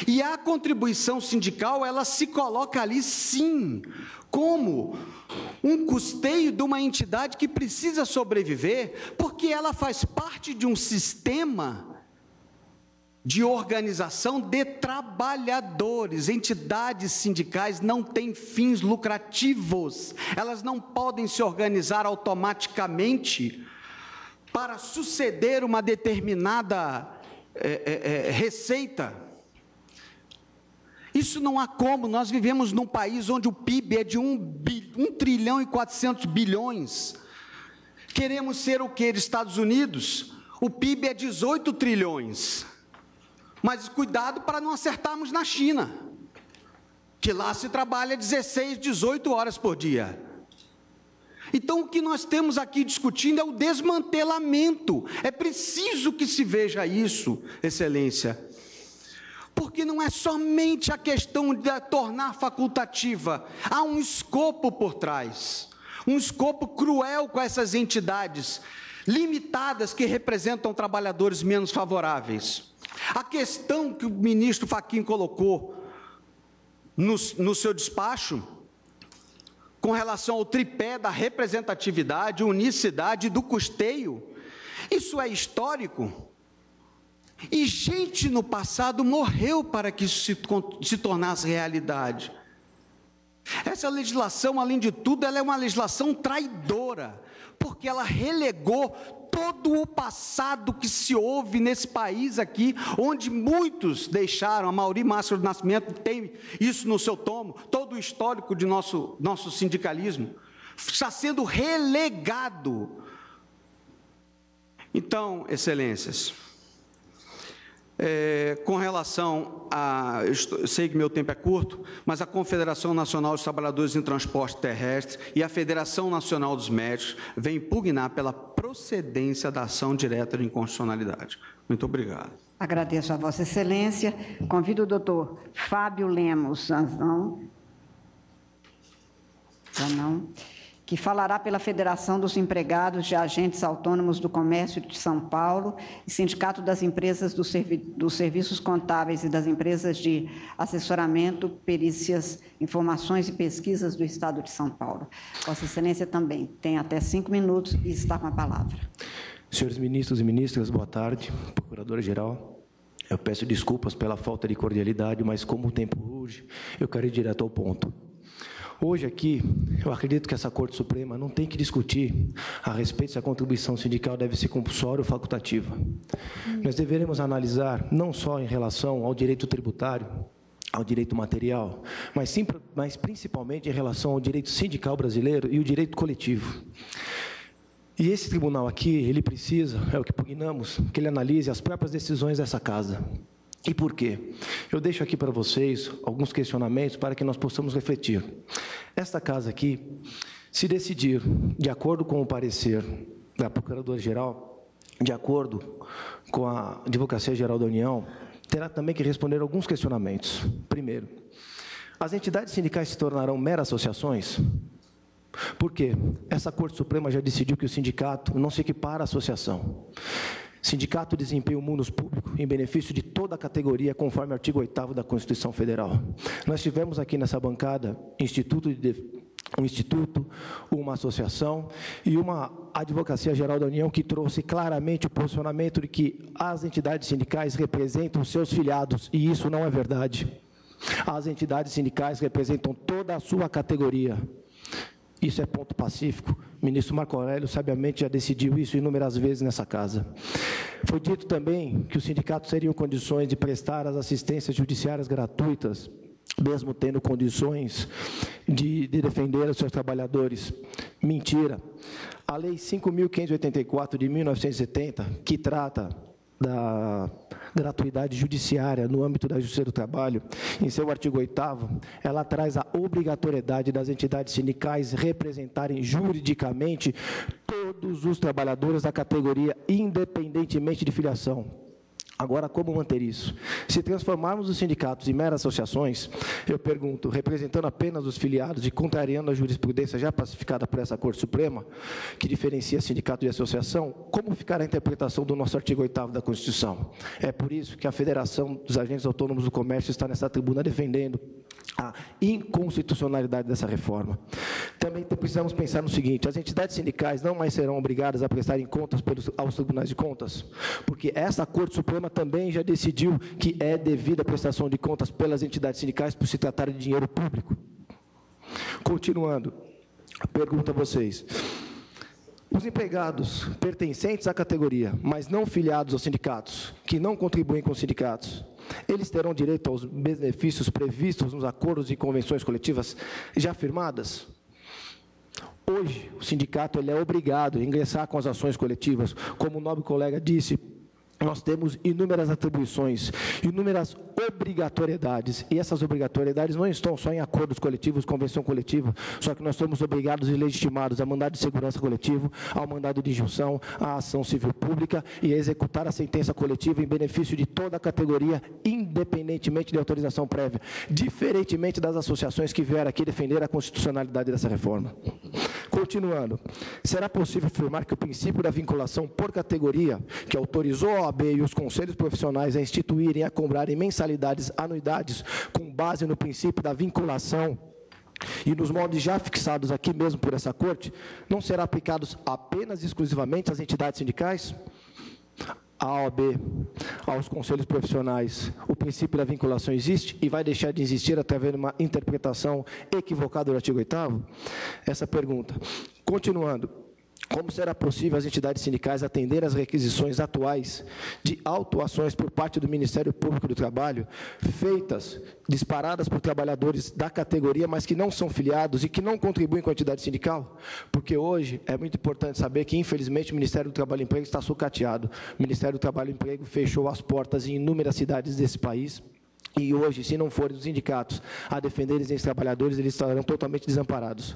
E a contribuição sindical, ela se coloca ali, sim, como um custeio de uma entidade que precisa sobreviver, porque ela faz parte de um sistema de organização de trabalhadores. Entidades sindicais não têm fins lucrativos, elas não podem se organizar automaticamente para suceder uma determinada receita. Isso não há como. Nós vivemos num país onde o PIB é de 1 trilhão e 400 bilhões. Queremos ser o quê? Estados Unidos? O PIB é 18 trilhões. Mas cuidado para não acertarmos na China, que lá se trabalha 16, 18 horas por dia. Então, o que nós temos aqui discutindo é o desmantelamento. É preciso que se veja isso, Excelência, porque não é somente a questão de tornar facultativa, há um escopo por trás, um escopo cruel com essas entidades. limitadas que representam trabalhadores menos favoráveis. A questão que o ministro Fachin colocou no seu despacho, com relação ao tripé da representatividade, unicidade e do custeio, isso é histórico. E gente no passado morreu para que isso se tornasse realidade. Essa legislação, além de tudo, ela é uma legislação traidora, porque ela relegou todo o passado que se houve nesse país aqui, onde muitos deixaram, a Mauri Máscara do Nascimento tem isso no seu tomo, todo o histórico de nosso sindicalismo, está sendo relegado. Então, excelências, com relação a, eu sei que meu tempo é curto, mas a Confederação Nacional dos Trabalhadores em Transporte Terrestre e a Federação Nacional dos Médicos vêm impugnar pela procedência da ação direta de inconstitucionalidade. Muito obrigado. Agradeço a Vossa Excelência. Convido o doutor Fábio Lemos Zanzão, que falará pela Federação dos Empregados de Agentes Autônomos do Comércio de São Paulo e Sindicato das Empresas dos Serviços Contábeis e das Empresas de Assessoramento, Perícias, Informações e Pesquisas do Estado de São Paulo. Vossa Excelência também tem até 5 minutos e está com a palavra. Senhores ministros e ministras, boa tarde. Procuradora-Geral, eu peço desculpas pela falta de cordialidade, mas como o tempo urge, eu quero ir direto ao ponto. Hoje aqui, eu acredito que essa Corte Suprema não tem que discutir a respeito se a contribuição sindical deve ser compulsória ou facultativa. Nós deveremos analisar não só em relação ao direito tributário, ao direito material, mas principalmente em relação ao direito sindical brasileiro e o direito coletivo. E esse tribunal aqui, ele precisa, é o que pugnamos, que ele analise as próprias decisões dessa casa. E por quê? Eu deixo aqui para vocês alguns questionamentos para que nós possamos refletir. Esta casa aqui, se decidir, de acordo com o parecer da Procuradora-Geral, de acordo com a Advocacia Geral da União, terá também que responder alguns questionamentos. Primeiro, as entidades sindicais se tornarão meras associações? Por quê? Essa Corte Suprema já decidiu que o sindicato não se equipara à associação. Sindicato desempenha o munus público em benefício de toda a categoria, conforme o artigo 8º da Constituição Federal. Nós tivemos aqui nessa bancada um instituto, uma associação e uma Advocacia Geral da União que trouxe claramente o posicionamento de que as entidades sindicais representam os seus filiados, e isso não é verdade. As entidades sindicais representam toda a sua categoria. Isso é ponto pacífico. O ministro Marco Aurélio sabiamente já decidiu isso inúmeras vezes nessa casa. Foi dito também que os sindicatos teriam condições de prestar as assistências judiciárias gratuitas, mesmo tendo condições de defender os seus trabalhadores. Mentira. A Lei 5.584 de 1970, que trata da gratuidade judiciária no âmbito da Justiça do Trabalho, em seu artigo 8º, ela traz a obrigatoriedade das entidades sindicais representarem juridicamente todos os trabalhadores da categoria, independentemente de filiação. Agora, como manter isso? Se transformarmos os sindicatos em meras associações, eu pergunto, representando apenas os filiados e contrariando a jurisprudência já pacificada por essa Corte Suprema, que diferencia sindicato de associação, como ficará a interpretação do nosso artigo 8º da Constituição? É por isso que a Federação dos Agentes Autônomos do Comércio está nessa tribuna defendendo a inconstitucionalidade dessa reforma. Também precisamos pensar no seguinte: as entidades sindicais não mais serão obrigadas a prestarem contas aos tribunais de contas, porque essa Corte Suprema também já decidiu que é devida a prestação de contas pelas entidades sindicais por se tratar de dinheiro público. Continuando, pergunto a vocês: os empregados pertencentes à categoria, mas não filiados aos sindicatos, que não contribuem com os sindicatos, eles terão direito aos benefícios previstos nos acordos e convenções coletivas já firmadas? Hoje, o sindicato ele é obrigado a ingressar com as ações coletivas. Como o nobre colega disse, nós temos inúmeras atribuições, inúmeras obrigatoriedades, e essas obrigatoriedades não estão só em acordos coletivos, convenção coletiva, só que nós somos obrigados e legitimados a mandado de segurança coletivo, ao mandado de injunção, à ação civil pública e a executar a sentença coletiva em benefício de toda a categoria, independentemente de autorização prévia, diferentemente das associações que vieram aqui defender a constitucionalidade dessa reforma. Continuando, será possível afirmar que o princípio da vinculação por categoria, que autorizou a OAB e os conselhos profissionais a instituírem e a cobrarem mensalidades, anuidades, com base no princípio da vinculação e nos moldes já fixados aqui mesmo por essa Corte, não será aplicados apenas e exclusivamente às entidades sindicais? A OAB, aos conselhos profissionais, o princípio da vinculação existe e vai deixar de existir através de uma interpretação equivocada do artigo 8º? Essa pergunta. Continuando, como será possível as entidades sindicais atender às requisições atuais de autuações por parte do Ministério Público do Trabalho, feitas, disparadas por trabalhadores da categoria, mas que não são filiados e que não contribuem com a entidade sindical? Porque hoje é muito importante saber que, infelizmente, o Ministério do Trabalho e Emprego está sucateado. O Ministério do Trabalho e Emprego fechou as portas em inúmeras cidades desse país. E hoje, se não forem os sindicatos a defenderem esses trabalhadores, eles estarão totalmente desamparados.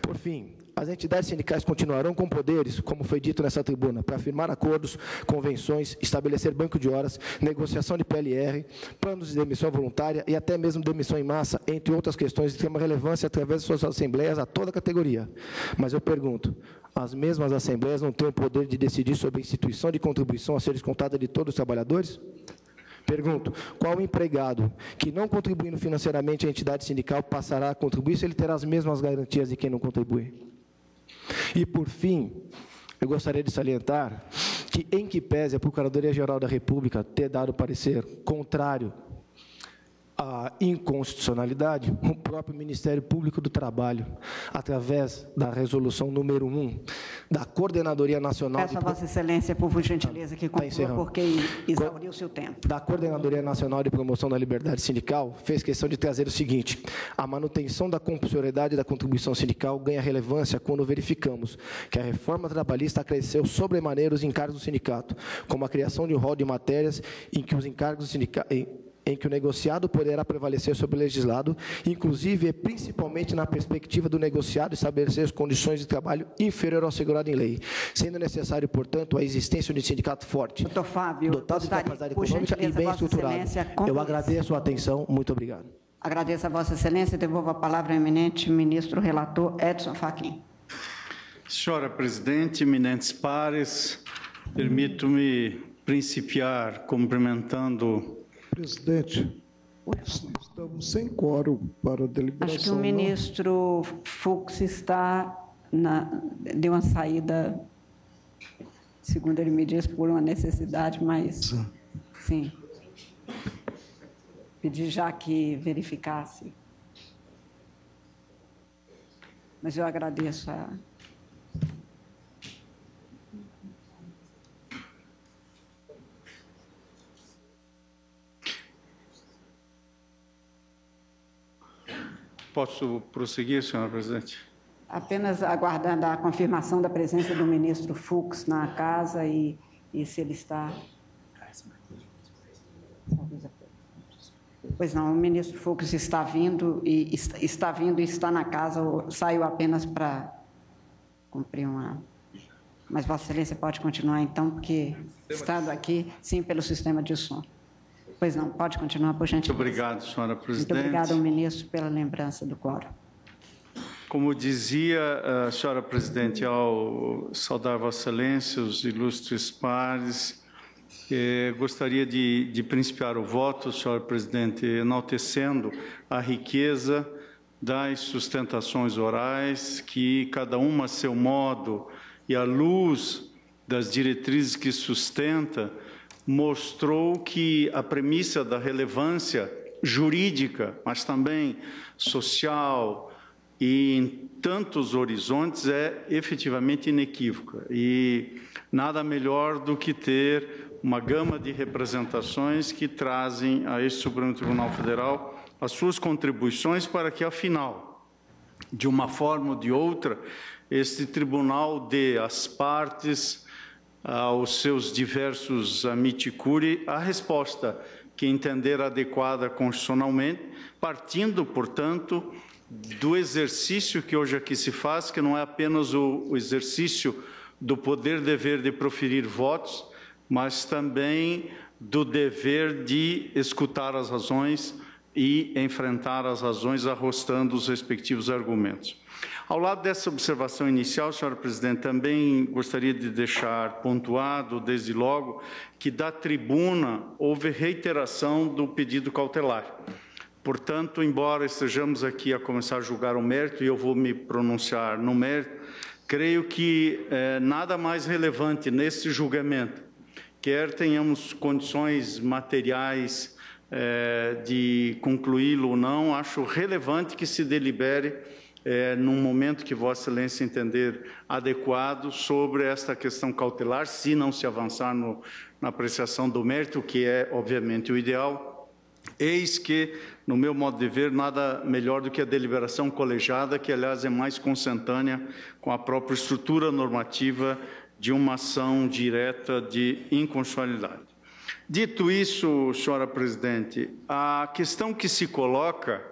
Por fim, as entidades sindicais continuarão com poderes, como foi dito nessa tribuna, para firmar acordos, convenções, estabelecer banco de horas, negociação de PLR, planos de demissão voluntária e até mesmo demissão em massa, entre outras questões de extrema relevância, através de suas assembleias a toda a categoria. Mas eu pergunto, as mesmas assembleias não têm o poder de decidir sobre a instituição de contribuição a ser descontada de todos os trabalhadores? Pergunto, qual empregado que não contribuindo financeiramente à entidade sindical passará a contribuir se ele terá as mesmas garantias de quem não contribui? E, por fim, eu gostaria de salientar que, em que pese a Procuradoria-Geral da República ter dado parecer contrário à inconstitucionalidade, o próprio Ministério Público do Trabalho, através da resolução número 1 da Coordenadoria Nacional... Peço a Vossa Excelência, por gentileza, que conclua, porque exauriu o seu tempo. Da Coordenadoria Nacional de Promoção da Liberdade Sindical, fez questão de trazer o seguinte: a manutenção da compulsoriedade da contribuição sindical ganha relevância quando verificamos que a reforma trabalhista acresceu sobremaneira os encargos do sindicato, como a criação de um rol de matérias em que os encargos sindicais... em que o negociado poderá prevalecer sobre o legislado, inclusive e principalmente na perspectiva do negociado estabelecer as condições de trabalho inferior ao assegurado em lei, sendo necessário, portanto, a existência de um sindicato forte, Doutor Fábio, dotado de capacidade econômica e bem estruturado. Eu agradeço a atenção. Muito obrigado. Agradeço a Vossa Excelência e devolvo a palavra ao eminente ministro relator Edson Fachin. Senhora Presidente, eminentes pares, permito-me principiar cumprimentando... Presidente, estamos sem quórum para a deliberação. Acho que o ministro Fux deu uma saída, segundo ele me disse, por uma necessidade, mas, sim, pedi já que verificasse. Mas eu agradeço a... Posso prosseguir, senhora presidente? Apenas aguardando a confirmação da presença do ministro Fux na casa e se ele está... Pois não, o ministro Fux está vindo e está na casa, saiu apenas para cumprir uma... Mas Vossa Excelência pode continuar, então, porque estando aqui, sim, pelo sistema de som. Pois não, pode continuar, por gentileza. Muito obrigado, senhora presidente. Muito obrigado ao ministro pela lembrança do quórum. Como dizia a senhora presidente, ao saudar Vossa Excelência, os ilustres pares, gostaria de principiar o voto, senhora presidente, enaltecendo a riqueza das sustentações orais, que cada uma a seu modo e à luz das diretrizes que sustenta, mostrou que a premissa da relevância jurídica, mas também social e em tantos horizontes é efetivamente inequívoca. E nada melhor do que ter uma gama de representações que trazem a este Supremo Tribunal Federal as suas contribuições para que, afinal, de uma forma ou de outra, este tribunal dê às partes, aos seus diversos amici curiae, a resposta que entender adequada constitucionalmente, partindo, portanto, do exercício que hoje aqui se faz, que não é apenas o exercício do poder-dever de proferir votos, mas também do dever de escutar as razões e enfrentar as razões arrostando os respectivos argumentos. Ao lado dessa observação inicial, senhora presidente, também gostaria de deixar pontuado, desde logo, que da tribuna houve reiteração do pedido cautelar. Portanto, embora estejamos aqui a começar a julgar o mérito, e eu vou me pronunciar no mérito, creio que nada mais relevante nesse julgamento, quer tenhamos condições materiais de concluí-lo ou não, acho relevante que se delibere num momento que Vossa Excelência entender adequado sobre esta questão cautelar, se não se avançar na apreciação do mérito, que é, obviamente, o ideal. Eis que, no meu modo de ver, nada melhor do que a deliberação colegiada, que, aliás, é mais consentânea com a própria estrutura normativa de uma ação direta de inconstitucionalidade. Dito isso, senhora presidente, a questão que se coloca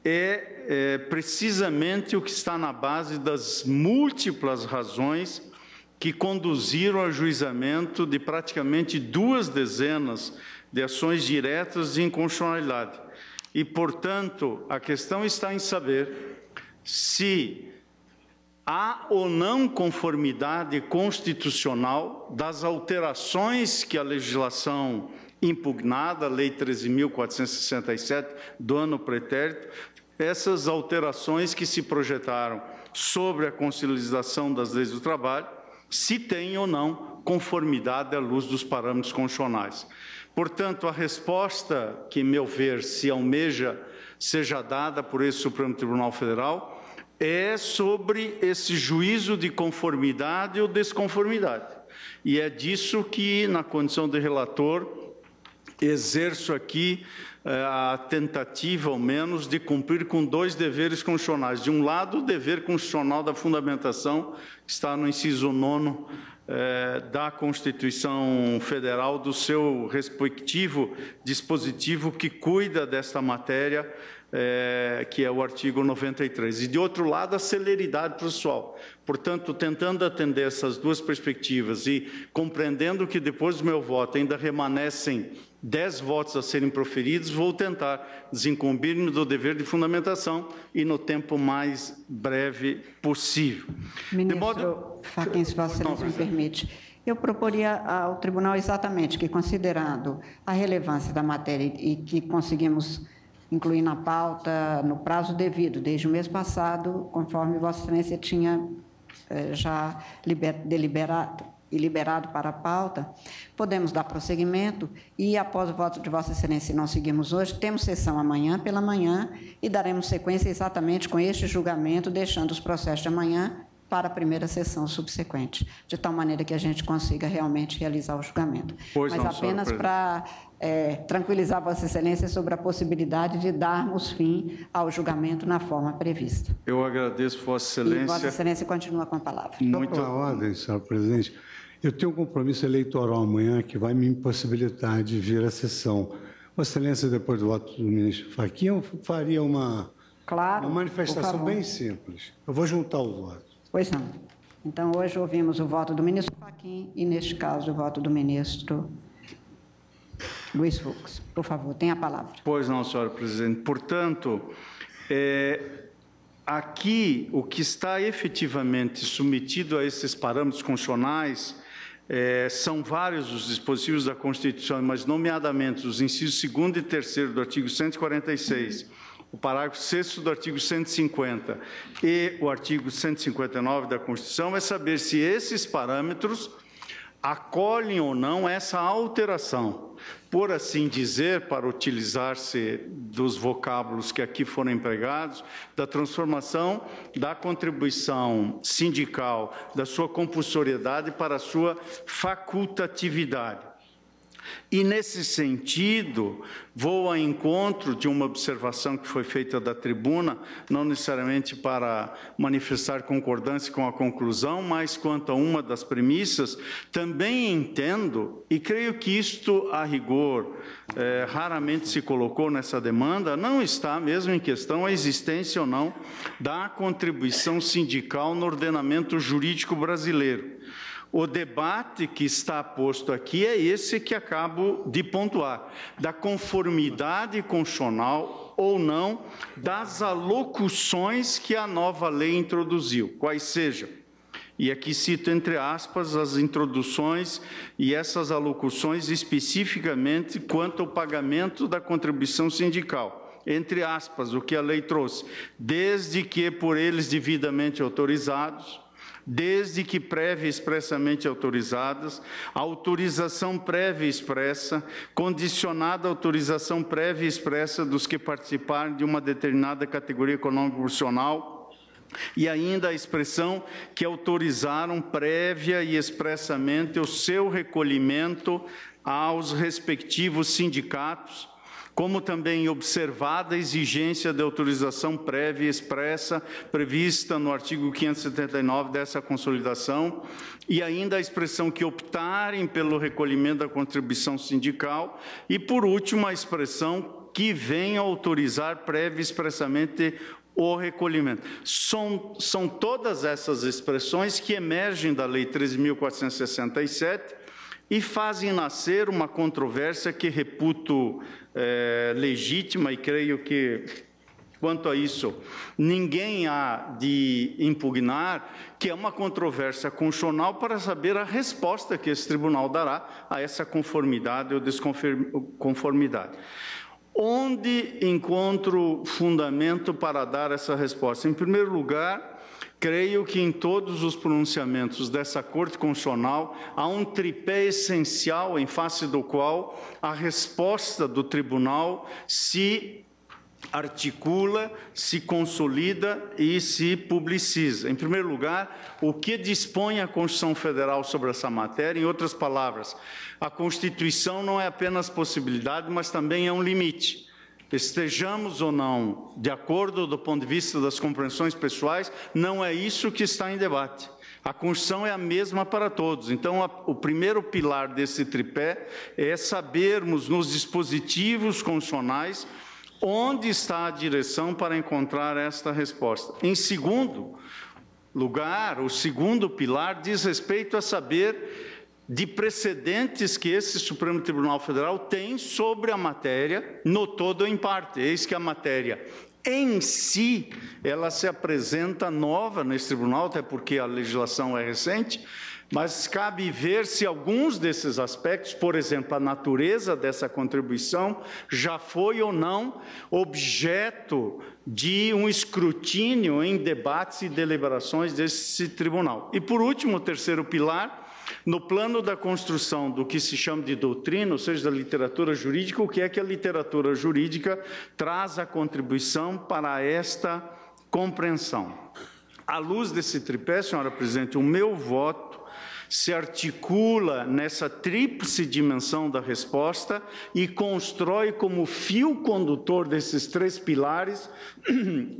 é precisamente o que está na base das múltiplas razões que conduziram ao ajuizamento de praticamente 2 dezenas de ações diretas de inconstitucionalidade. E, portanto, a questão está em saber se há ou não conformidade constitucional das alterações que a legislação impugnada, a Lei 13.467 do ano pretérito, essas alterações que se projetaram sobre a consolidação das leis do trabalho, se tem ou não conformidade à luz dos parâmetros constitucionais. Portanto, a resposta que, meu ver, se almeja seja dada por esse Supremo Tribunal Federal é sobre esse juízo de conformidade ou desconformidade. E é disso que, na condição de relator, exerço aqui a tentativa, ao menos, de cumprir com 2 deveres constitucionais. De um lado, o dever constitucional da fundamentação, que está no inciso 9º da Constituição Federal, do seu respectivo dispositivo que cuida desta matéria, que é o artigo 93. E, de outro lado, a celeridade processual. Portanto, tentando atender essas 2 perspectivas e compreendendo que, depois do meu voto, ainda remanescem 10 votos a serem proferidos, vou tentar desincumbir-me do dever de fundamentação e no tempo mais breve possível. Ministro Fachin, se Vossa Excelência me permite, eu proporia ao Tribunal exatamente que, considerando a relevância da matéria e que conseguimos incluir na pauta no prazo devido, desde o mês passado, conforme Vossa Excelência tinha já deliberado e liberado para a pauta, podemos dar prosseguimento e, após o voto de Vossa Excelência, se não seguimos hoje, temos sessão amanhã pela manhã e daremos sequência exatamente com este julgamento, deixando os processos de amanhã para a primeira sessão subsequente, de tal maneira que a gente consiga realmente realizar o julgamento. Mas apenas para tranquilizar Vossa Excelência sobre a possibilidade de darmos fim ao julgamento na forma prevista. Eu agradeço, Vossa Excelência. E Vossa Excelência continua com a palavra. Muito à ordem, senhora presidente. Eu tenho um compromisso eleitoral amanhã que vai me impossibilitar de vir à sessão. Vossa Excelência, depois do voto do ministro Fachin, eu faria uma manifestação bem simples. Eu vou juntar o voto. Pois não. Então, hoje ouvimos o voto do ministro Fachin e, neste caso, o voto do ministro Luiz Fux. Por favor, tenha a palavra. Pois não, senhora presidente. Portanto, aqui o que está efetivamente submetido a esses parâmetros constitucionais são vários os dispositivos da Constituição, mas nomeadamente os incisos 2º e 3º do artigo 146, o parágrafo 6º do artigo 150 e o artigo 159 da Constituição, é saber se esses parâmetros acolhem ou não essa alteração, por assim dizer, para utilizar-se dos vocábulos que aqui foram empregados, da transformação da contribuição sindical, da sua compulsoriedade para a sua facultatividade. E, nesse sentido, vou ao encontro de uma observação que foi feita da tribuna, não necessariamente para manifestar concordância com a conclusão, mas quanto a uma das premissas, também entendo, e creio que isto, a rigor, raramente se colocou nessa demanda, não está mesmo em questão a existência ou não da contribuição sindical no ordenamento jurídico brasileiro. O debate que está posto aqui é esse que acabo de pontuar, da conformidade constitucional ou não das alocuções que a nova lei introduziu, quais sejam. E aqui cito, entre aspas, as introduções e essas alocuções especificamente quanto ao pagamento da contribuição sindical. Entre aspas, o que a lei trouxe, desde que por eles devidamente autorizados, desde que prévia e expressamente autorizadas, autorização prévia e expressa, condicionada à autorização prévia e expressa dos que participarem de uma determinada categoria econômica profissional, e ainda a expressão que autorizaram prévia e expressamente o seu recolhimento aos respectivos sindicatos, como também observada a exigência de autorização prévia e expressa prevista no artigo 579 dessa consolidação, e ainda a expressão que optarem pelo recolhimento da contribuição sindical, e, por último, a expressão que venha autorizar prévia e expressamente o recolhimento. São todas essas expressões que emergem da Lei 13.467 e fazem nascer uma controvérsia que reputo legítima, e creio que, quanto a isso, ninguém há de impugnar, que é uma controvérsia constitucional para saber a resposta que esse tribunal dará a essa conformidade ou desconformidade. Onde encontro fundamento para dar essa resposta? Em primeiro lugar, creio que em todos os pronunciamentos dessa Corte Constitucional há um tripé essencial em face do qual a resposta do tribunal se articula, se consolida e se publiciza. Em primeiro lugar, o que dispõe a Constituição Federal sobre essa matéria? Em outras palavras, a Constituição não é apenas possibilidade, mas também é um limite. Estejamos ou não de acordo do ponto de vista das compreensões pessoais, não é isso que está em debate. A Constituição é a mesma para todos. Então, o primeiro pilar desse tripé é sabermos nos dispositivos constitucionais onde está a direção para encontrar esta resposta. Em segundo lugar, o segundo pilar diz respeito a saber de precedentes que esse Supremo Tribunal Federal tem sobre a matéria, no todo ou em parte. Eis que a matéria em si, ela se apresenta nova nesse tribunal, até porque a legislação é recente, mas cabe ver se alguns desses aspectos, por exemplo, a natureza dessa contribuição, já foi ou não objeto de um escrutínio em debates e deliberações desse tribunal. E, por último, o terceiro pilar, no plano da construção do que se chama de doutrina, ou seja, da literatura jurídica, o que é que a literatura jurídica traz a contribuição para esta compreensão? À luz desse tripé, senhora presidente, o meu voto se articula nessa tríplice dimensão da resposta e constrói como fio condutor desses três pilares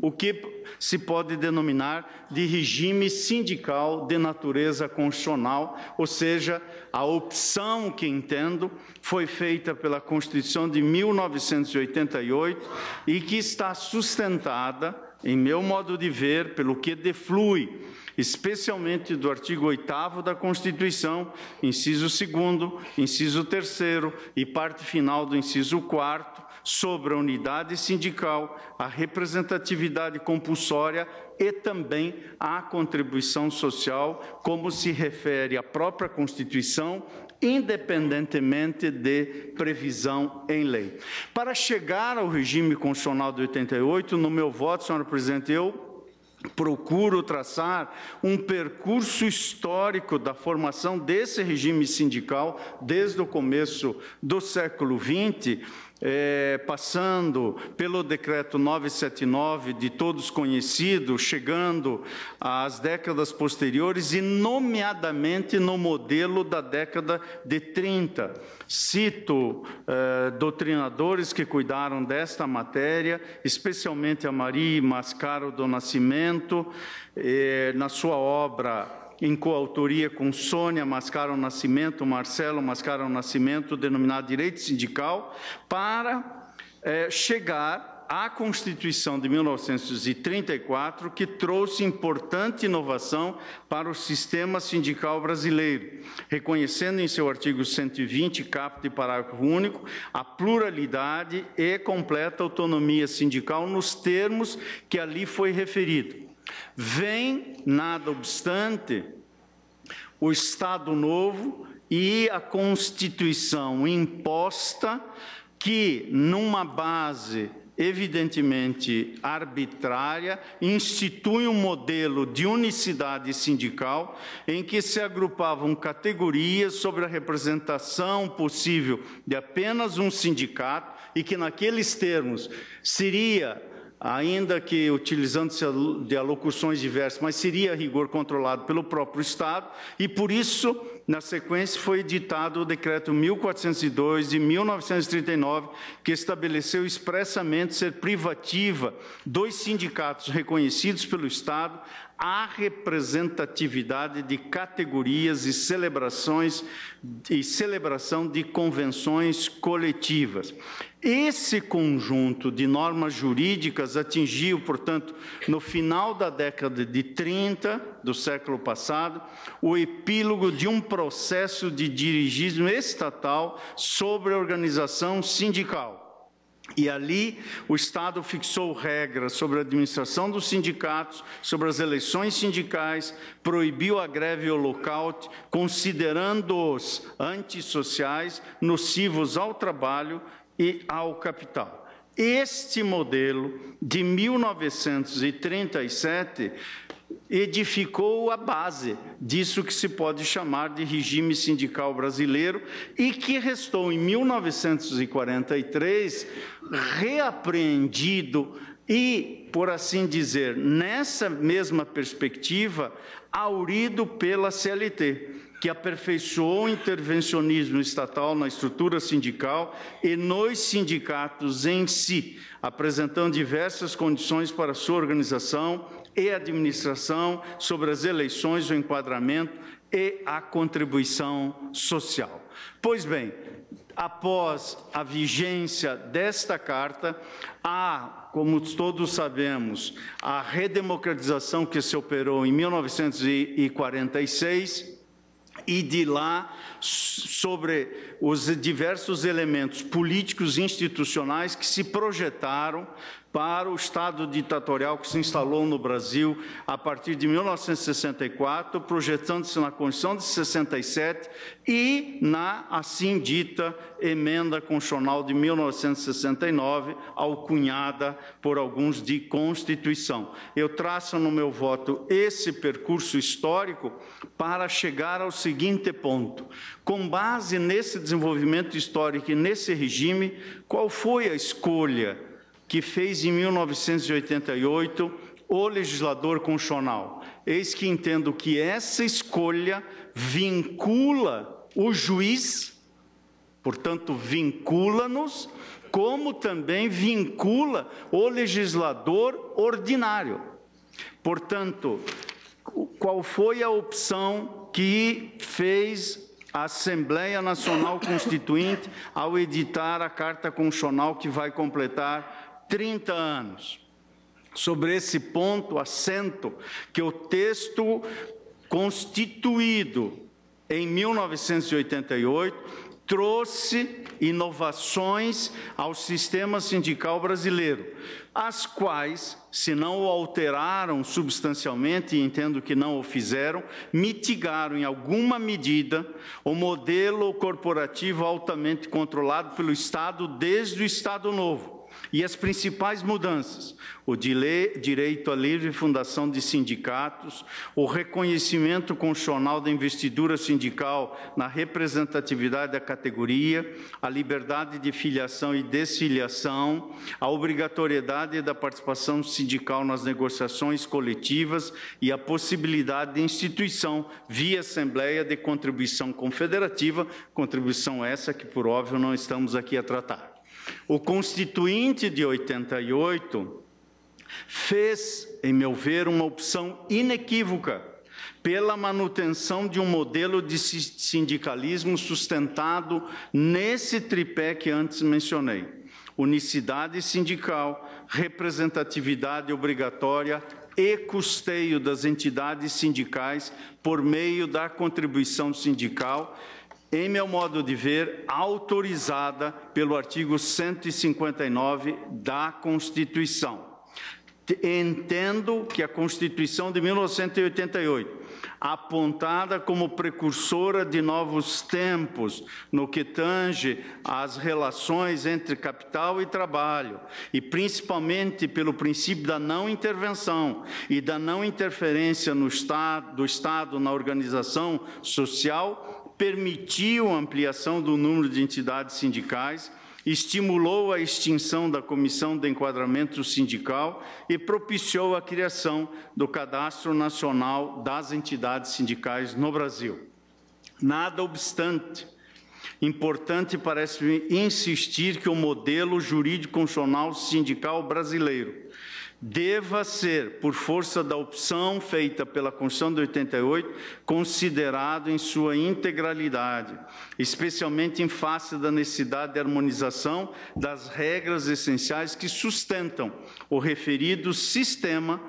o que se pode denominar de regime sindical de natureza constitucional, ou seja, a opção que entendo foi feita pela Constituição de 1988 e que está sustentada, em meu modo de ver, pelo que deflui especialmente do artigo 8º da Constituição, inciso 2º, inciso 3º e parte final do inciso 4º, sobre a unidade sindical, a representatividade compulsória e também a contribuição social, como se refere à própria Constituição, independentemente de previsão em lei. Para chegar ao regime constitucional de 88, no meu voto, senhora presidente, eu procuro traçar um percurso histórico da formação desse regime sindical desde o começo do século XX, passando pelo decreto 979, de todos conhecido, chegando às décadas posteriores e, nomeadamente, no modelo da década de 30. Cito doutrinadores que cuidaram desta matéria, especialmente a Maria Mascaro do Nascimento, na sua obra em coautoria com Sônia Mascaro Nascimento, Marcelo Mascaro Nascimento, denominado Direito Sindical, para chegar a Constituição de 1934, que trouxe importante inovação para o sistema sindical brasileiro, reconhecendo em seu artigo 120, caput e parágrafo único, a pluralidade e completa autonomia sindical nos termos que ali foi referido. Vem, nada obstante, o Estado Novo e a Constituição imposta, que, numa base evidentemente arbitrária, institui um modelo de unicidade sindical em que se agrupavam categorias sobre a representação possível de apenas um sindicato e que, naqueles termos, seria, ainda que utilizando-se de alocuções diversas, mas seria a rigor controlado pelo próprio Estado, e por isso, na sequência, foi editado o Decreto 1402 de 1939, que estabeleceu expressamente ser privativa dos sindicatos reconhecidos pelo Estado a representatividade de categorias e celebração de convenções coletivas. Esse conjunto de normas jurídicas atingiu, portanto, no final da década de 30 do século passado, o epílogo de um processo de dirigismo estatal sobre a organização sindical. E ali o Estado fixou regras sobre a administração dos sindicatos, sobre as eleições sindicais, proibiu a greve e o lockout, considerando-os antissociais, nocivos ao trabalho e ao capital. Este modelo de 1937 edificou a base disso que se pode chamar de regime sindical brasileiro e que restou em 1943 reapreendido e, por assim dizer, nessa mesma perspectiva, aurido pela CLT, que aperfeiçoou o intervencionismo estatal na estrutura sindical e nos sindicatos em si, apresentando diversas condições para sua organização e administração sobre as eleições, o enquadramento e a contribuição social. Pois bem, após a vigência desta carta, há, como todos sabemos, a redemocratização que se operou em 1946, e de lá, sobre os diversos elementos políticos e institucionais que se projetaram para o Estado ditatorial que se instalou no Brasil a partir de 1964, projetando-se na Constituição de 67 e na assim dita Emenda Constitucional de 1969, alcunhada por alguns de Constituição. Eu traço no meu voto esse percurso histórico para chegar ao seguinte ponto. Com base nesse desenvolvimento histórico e nesse regime, qual foi a escolha que fez em 1988 o legislador constitucional? Eis que entendo que essa escolha vincula o juiz, portanto, vincula-nos, como também vincula o legislador ordinário. Portanto, qual foi a opção que fez a Assembleia Nacional Constituinte ao editar a Carta Constitucional que vai completar 30 anos? Sobre esse ponto, assento que o texto constituído em 1988 trouxe inovações ao sistema sindical brasileiro, as quais, se não o alteraram substancialmente, e entendo que não o fizeram, mitigaram em alguma medida o modelo corporativo altamente controlado pelo Estado desde o Estado Novo. E as principais mudanças: o direito à livre fundação de sindicatos, o reconhecimento constitucional da investidura sindical na representatividade da categoria, a liberdade de filiação e desfiliação, a obrigatoriedade da participação sindical nas negociações coletivas e a possibilidade de instituição via Assembleia de contribuição confederativa, contribuição essa que, por óbvio, não estamos aqui a tratar. O Constituinte de 88 fez, em meu ver, uma opção inequívoca pela manutenção de um modelo de sindicalismo sustentado nesse tripé que antes mencionei: unicidade sindical, representatividade obrigatória e custeio das entidades sindicais por meio da contribuição sindical, em meu modo de ver, autorizada pelo artigo 159 da Constituição. Entendo que a Constituição de 1988, apontada como precursora de novos tempos no que tange às relações entre capital e trabalho, e principalmente pelo princípio da não intervenção e da não interferência do Estado na organização social, permitiu a ampliação do número de entidades sindicais, estimulou a extinção da Comissão de Enquadramento Sindical e propiciou a criação do Cadastro Nacional das Entidades Sindicais no Brasil. Nada obstante, importante parece-me insistir que o modelo jurídico-constitucional sindical brasileiro deva ser, por força da opção feita pela Constituição de 88, considerado em sua integralidade, especialmente em face da necessidade de harmonização das regras essenciais que sustentam o referido sistema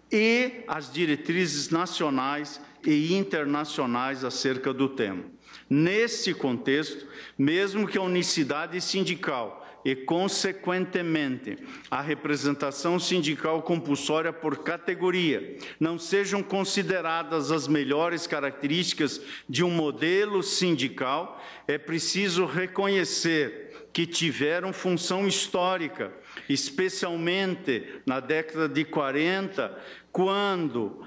e as diretrizes nacionais e internacionais acerca do tema. Nesse contexto, mesmo que a unicidade sindical e, consequentemente, a representação sindical compulsória por categoria não sejam consideradas as melhores características de um modelo sindical, é preciso reconhecer que tiveram função histórica, especialmente na década de 40, quando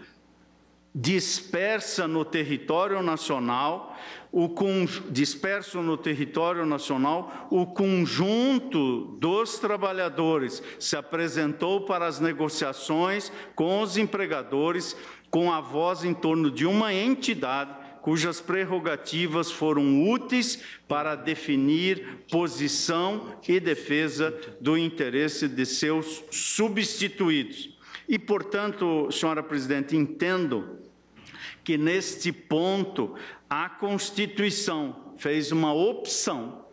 disperso no território nacional o conjunto dos trabalhadores se apresentou para as negociações com os empregadores com a voz em torno de uma entidade cujas prerrogativas foram úteis para definir posição e defesa do interesse de seus substituídos. E, portanto, senhora presidente, entendo que, neste ponto, a Constituição fez uma opção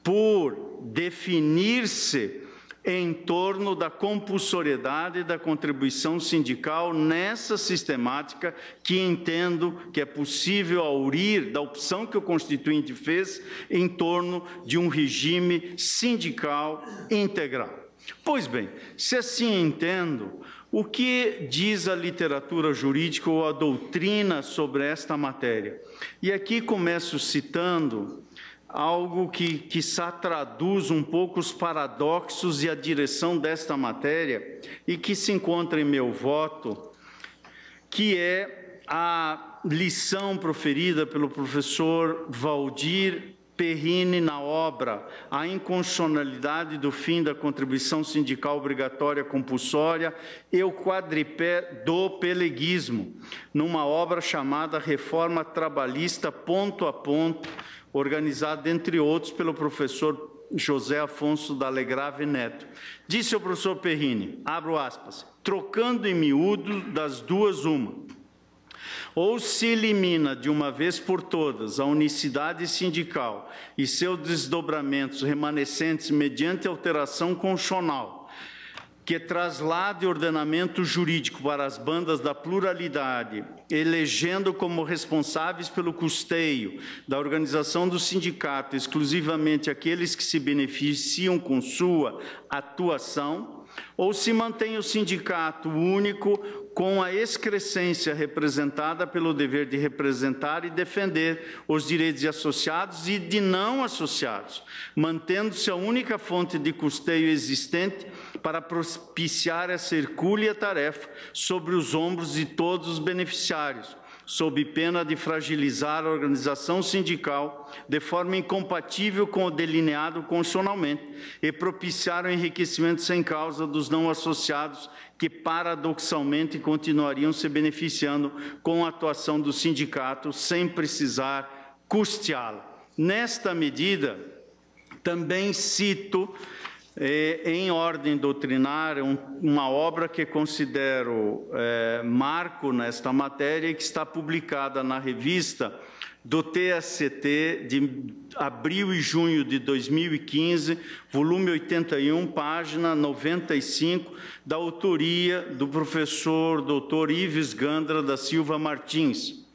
por definir-se em torno da compulsoriedade da contribuição sindical nessa sistemática que entendo que é possível aurir da opção que o Constituinte fez em torno de um regime sindical integral. Pois bem, se assim entendo, o que diz a literatura jurídica ou a doutrina sobre esta matéria? E aqui começo citando algo que quiçá traduz um pouco os paradoxos e a direção desta matéria e que se encontra em meu voto, que é a lição proferida pelo professor Valdir Perrini na obra A Inconstitucionalidade do Fim da Contribuição Sindical Obrigatória Compulsória e o Quadripé do Peleguismo, numa obra chamada Reforma Trabalhista Ponto a Ponto, organizada, entre outros, pelo professor José Afonso da Legrave Neto. Disse o professor Perrini, abro aspas, trocando em miúdo das duas uma, ou se elimina de uma vez por todas a unicidade sindical e seus desdobramentos remanescentes mediante alteração constitucional, que traslade ordenamento jurídico para as bandas da pluralidade, elegendo como responsáveis pelo custeio da organização do sindicato exclusivamente aqueles que se beneficiam com sua atuação, ou se mantém o sindicato único com a excrescência representada pelo dever de representar e defender os direitos de associados e de não associados, mantendo-se a única fonte de custeio existente para propiciar essa hercúlea tarefa sobre os ombros de todos os beneficiários, sob pena de fragilizar a organização sindical de forma incompatível com o delineado constitucionalmente e propiciar o enriquecimento sem causa dos não associados que, paradoxalmente, continuariam se beneficiando com a atuação do sindicato sem precisar custeá-la. Nesta medida, também cito em ordem doutrinária, uma obra que considero marco nesta matéria e que está publicada na revista do TST de abril e junho de 2015, volume 81, página 95, da autoria do professor Dr. Ives Gandra da Silva Martins.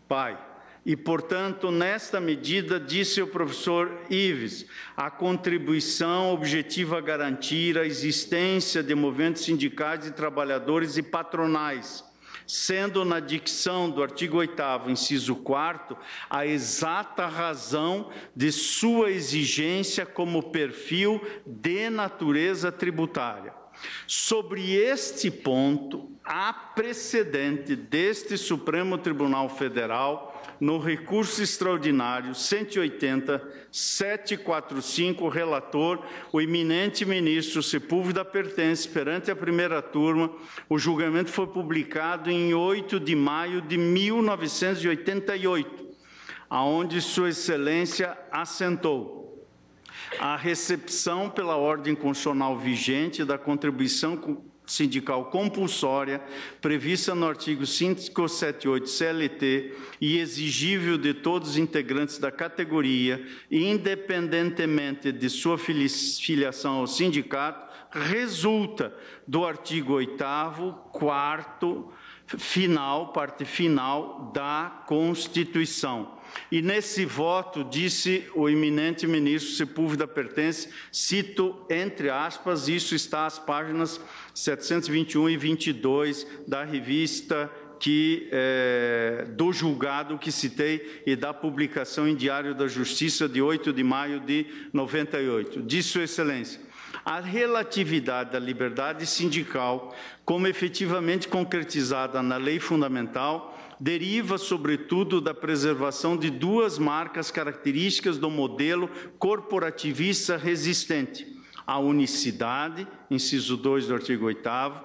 Pai, e, portanto, nesta medida, disse o professor Ives, a contribuição objetiva a garantir a existência de movimentos sindicais de trabalhadores e patronais, sendo na dicção do artigo 8º, inciso 4º, a exata razão de sua exigência como perfil de natureza tributária. Sobre este ponto, há precedente deste Supremo Tribunal Federal no recurso extraordinário 180-745, relator, o eminente ministro Sepúlveda Pertence, perante a primeira turma. O julgamento foi publicado em 8 de maio de 1988, aonde Sua Excelência assentou a recepção pela ordem constitucional vigente da contribuição sindical compulsória prevista no artigo 578 CLT e exigível de todos os integrantes da categoria, independentemente de sua filiação ao sindicato, resulta do artigo 8º, 4º, parte final da Constituição. E nesse voto, disse o eminente ministro Sepúlveda Pertence, cito entre aspas, isso está às páginas 721 e 22 da revista do julgado que citei e da publicação em Diário da Justiça de 8 de maio de 98. Disse Sua Excelência, a relatividade da liberdade sindical, como efetivamente concretizada na lei fundamental, deriva, sobretudo, da preservação de duas marcas características do modelo corporativista resistente: a unicidade, inciso 2 do artigo 8º,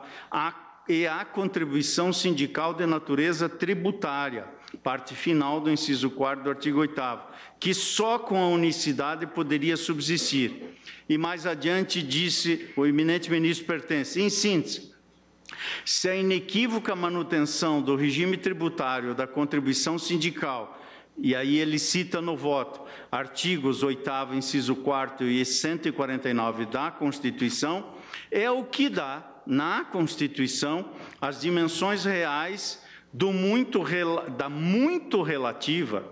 e a contribuição sindical de natureza tributária, parte final do inciso 4º do artigo 8º, que só com a unicidade poderia subsistir. E mais adiante disse o eminente ministro Pertence, em síntese, se a inequívoca manutenção do regime tributário da contribuição sindical, e aí ele cita no voto artigos 8º, inciso 4º e 149 da Constituição, é o que dá na Constituição as dimensões reais da muito relativa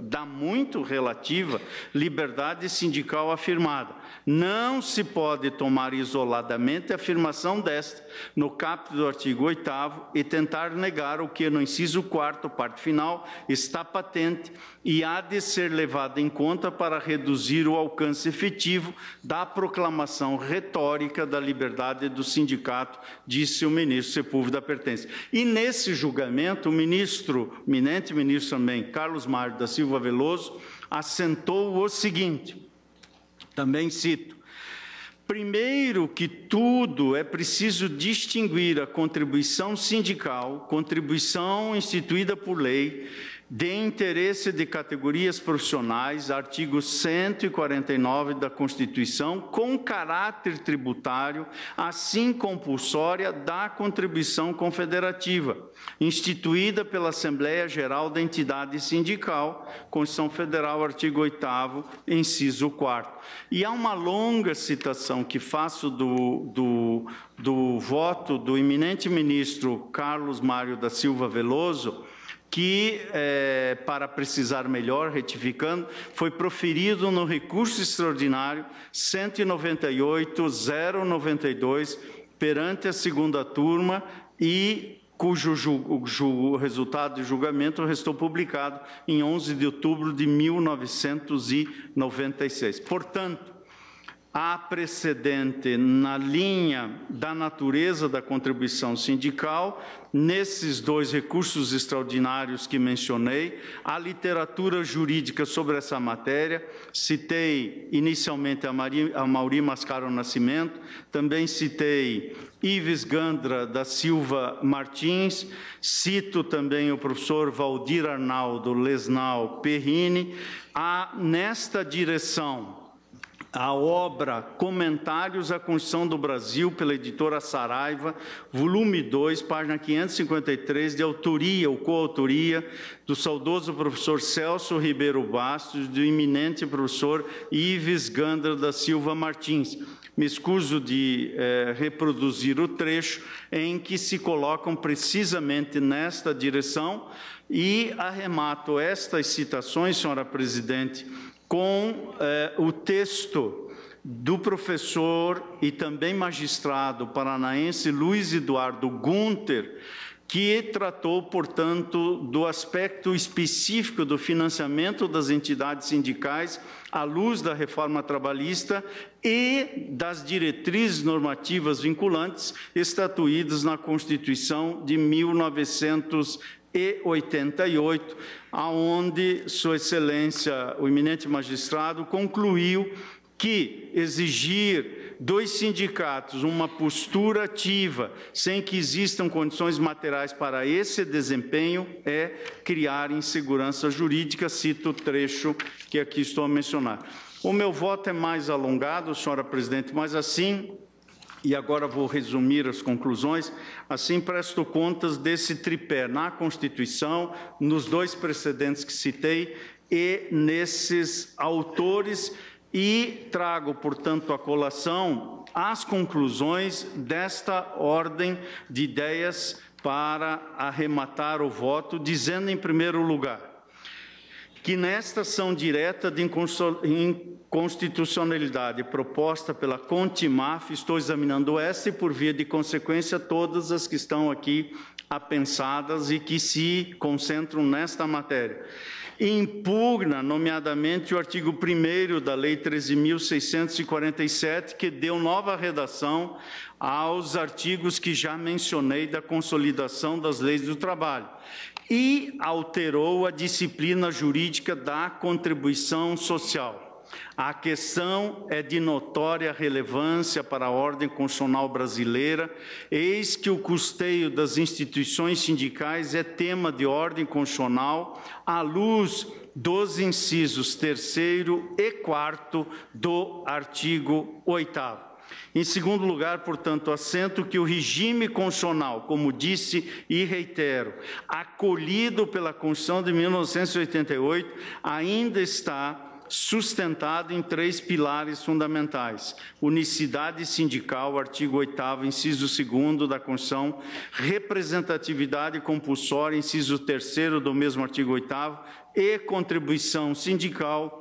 liberdade sindical afirmada. Não se pode tomar isoladamente a afirmação desta no caput do artigo 8º e tentar negar o que no inciso 4º, parte final, está patente e há de ser levado em conta para reduzir o alcance efetivo da proclamação retórica da liberdade do sindicato, disse o ministro Sepúlveda Pertence. E nesse julgamento, o eminente ministro também, Carlos Mário da Silva Veloso, assentou o seguinte, também cito, primeiro que tudo é preciso distinguir a contribuição sindical, contribuição instituída por lei, de interesse de categorias profissionais, artigo 149 da Constituição, com caráter tributário, assim compulsória da contribuição confederativa, instituída pela Assembleia Geral da Entidade Sindical, Constituição Federal, artigo 8º, inciso 4º. E há uma longa citação que faço do voto do eminente ministro Carlos Mário da Silva Veloso, que, para precisar melhor, retificando, foi proferido no recurso extraordinário 198-092, perante a segunda turma e cujo resultado de julgamento restou publicado em 11 de outubro de 1996. Portanto, há precedente na linha da natureza da contribuição sindical, nesses dois recursos extraordinários que mencionei, a literatura jurídica sobre essa matéria, citei inicialmente a Mauri Mascaro Nascimento, também citei Ives Gandra da Silva Martins, cito também o professor Valdir Arnaldo Lesnal Perrini. Há nesta direção a obra Comentários à Constituição do Brasil, pela editora Saraiva, volume 2, página 553, de autoria ou coautoria do saudoso professor Celso Ribeiro Bastos e do eminente professor Ives Gandra da Silva Martins. Me escuso de reproduzir o trecho em que se colocam precisamente nesta direção e arremato estas citações, senhora presidente, com o texto do professor e também magistrado paranaense Luiz Eduardo Gunter, que tratou, portanto, do aspecto específico do financiamento das entidades sindicais à luz da reforma trabalhista e das diretrizes normativas vinculantes estatuídas na Constituição de 1988, aonde Sua Excelência, o eminente magistrado, concluiu que exigir dos sindicatos uma postura ativa, sem que existam condições materiais para esse desempenho, é criar insegurança jurídica. Cito o trecho que aqui estou a mencionar. O meu voto é mais alongado, senhora presidente, mas assim, e agora vou resumir as conclusões, assim presto contas desse tripé na Constituição, nos dois precedentes que citei e nesses autores, e trago, portanto, à colação as conclusões desta ordem de ideias para arrematar o voto, dizendo, em primeiro lugar, que nesta ação direta de inconstitucionalidade proposta pela Contimaf, estou examinando esta e, por via de consequência, todas as que estão aqui apensadas e que se concentram nesta matéria. Impugna, nomeadamente, o artigo 1º da Lei 13.647, que deu nova redação aos artigos que já mencionei da consolidação das leis do trabalho, e alterou a disciplina jurídica da contribuição social. A questão é de notória relevância para a ordem constitucional brasileira, eis que o custeio das instituições sindicais é tema de ordem constitucional à luz dos incisos 3º e 4º do artigo 8º. Em segundo lugar, portanto, assento que o regime constitucional, como disse e reitero, acolhido pela Constituição de 1988, ainda está sustentado em 3 pilares fundamentais: unicidade sindical, artigo 8º, inciso 2º da Constituição; representatividade compulsória, inciso 3º do mesmo artigo 8º; e contribuição sindical,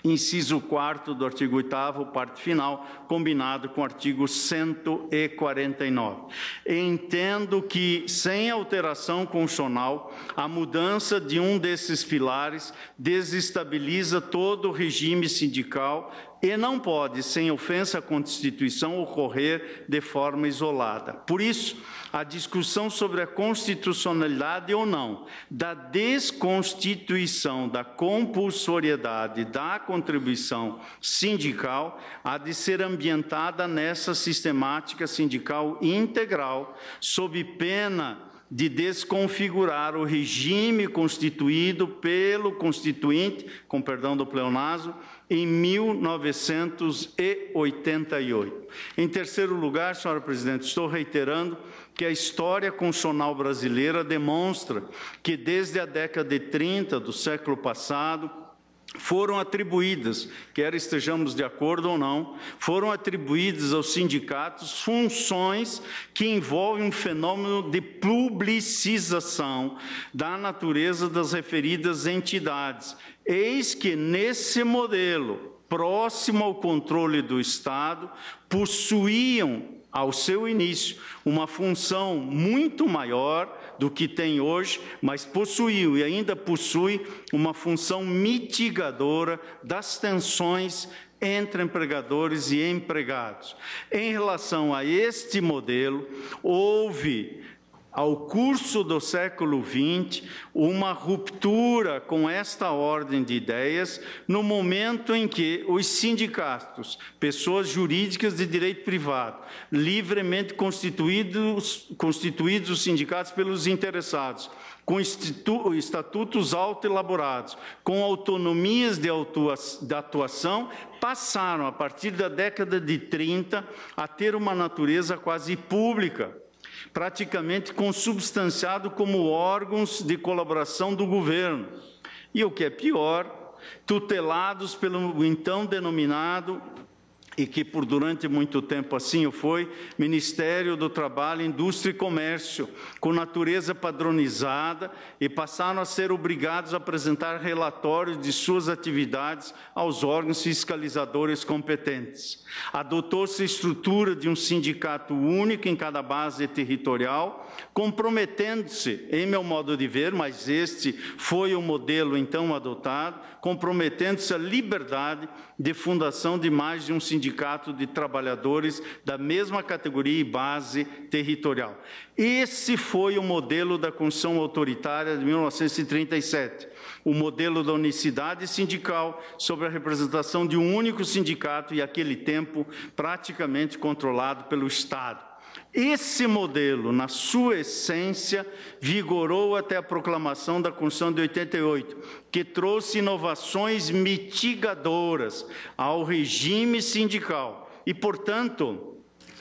inciso 4º do artigo 8º, parte final, combinado com o artigo 149. Entendo que, sem alteração constitucional, a mudança de um desses pilares desestabiliza todo o regime sindical e não pode, sem ofensa à Constituição, ocorrer de forma isolada. Por isso, a discussão sobre a constitucionalidade ou não da desconstituição da compulsoriedade da contribuição sindical há de ser ambientada nessa sistemática sindical integral, sob pena de desconfigurar o regime constituído pelo Constituinte, com perdão do pleonasmo, em 1988. Em terceiro lugar, senhora presidente, estou reiterando que a história constitucional brasileira demonstra que desde a década de 30 do século passado, foram atribuídas, quer estejamos de acordo ou não, foram atribuídas aos sindicatos funções que envolvem um fenômeno de publicização da natureza das referidas entidades. Eis que, nesse modelo, próximo ao controle do Estado, possuíam, ao seu início, uma função muito maior do que tem hoje, mas possuiu e ainda possui uma função mitigadora das tensões entre empregadores e empregados. Em relação a este modelo, houve ao curso do século XX, uma ruptura com esta ordem de ideias no momento em que os sindicatos, pessoas jurídicas de direito privado, livremente constituídos os sindicatos pelos interessados, com estatutos autoelaborados, com autonomias de atuação, passaram, a partir da década de 30, a ter uma natureza quase pública, praticamente consubstanciado como órgãos de colaboração do governo. E o que é pior, tutelados pelo então denominado, e que por durante muito tempo assim o foi, Ministério do Trabalho, Indústria e Comércio, com natureza padronizada, e passaram a ser obrigados a apresentar relatórios de suas atividades aos órgãos fiscalizadores competentes. Adotou-se a estrutura de um sindicato único em cada base territorial, comprometendo-se, em meu modo de ver, mas este foi o modelo então adotado, comprometendo-se a liberdade de fundação de mais de um sindicato de trabalhadores da mesma categoria e base territorial. Esse foi o modelo da Constituição autoritária de 1937, o modelo da unicidade sindical sobre a representação de um único sindicato e, àquele tempo, praticamente controlado pelo Estado. Esse modelo, na sua essência, vigorou até a proclamação da Constituição de 88, que trouxe inovações mitigadoras ao regime sindical e, portanto,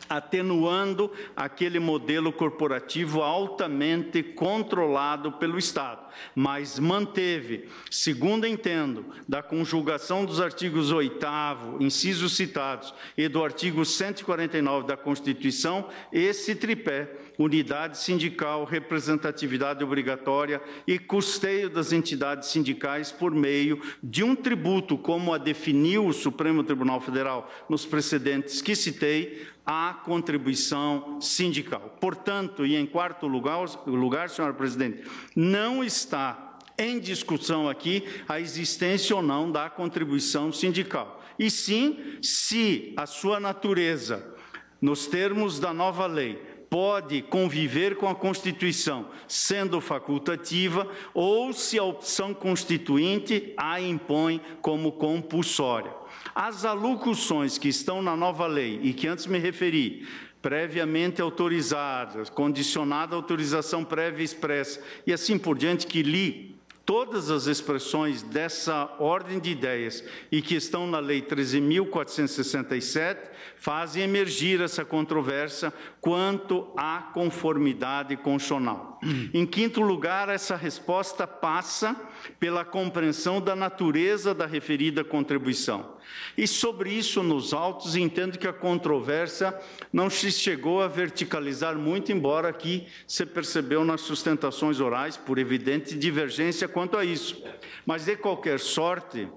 atenuando aquele modelo corporativo altamente controlado pelo Estado, mas manteve, segundo entendo, da conjugação dos artigos 8º, incisos citados, e do artigo 149 da Constituição, esse tripé: unidade sindical, representatividade obrigatória e custeio das entidades sindicais por meio de um tributo, como a definiu o Supremo Tribunal Federal nos precedentes que citei, a contribuição sindical. Portanto, e em quarto lugar, senhora presidente, não está em discussão aqui a existência ou não da contribuição sindical, e sim se a sua natureza, nos termos da nova lei, pode conviver com a Constituição, sendo facultativa, ou se a opção constituinte a impõe como compulsória. As alocuções que estão na nova lei e que antes me referi, previamente autorizadas, condicionada à autorização prévia expressa e assim por diante, que li todas as expressões dessa ordem de ideias e que estão na Lei 13.467, fazem emergir essa controvérsia quanto à conformidade constitucional. Em quinto lugar, essa resposta passa pela compreensão da natureza da referida contribuição. E sobre isso, nos autos, entendo que a controvérsia não se chegou a verticalizar muito, embora aqui se percebeu nas sustentações orais, por evidente divergência quanto a isso. Mas, de qualquer sorte,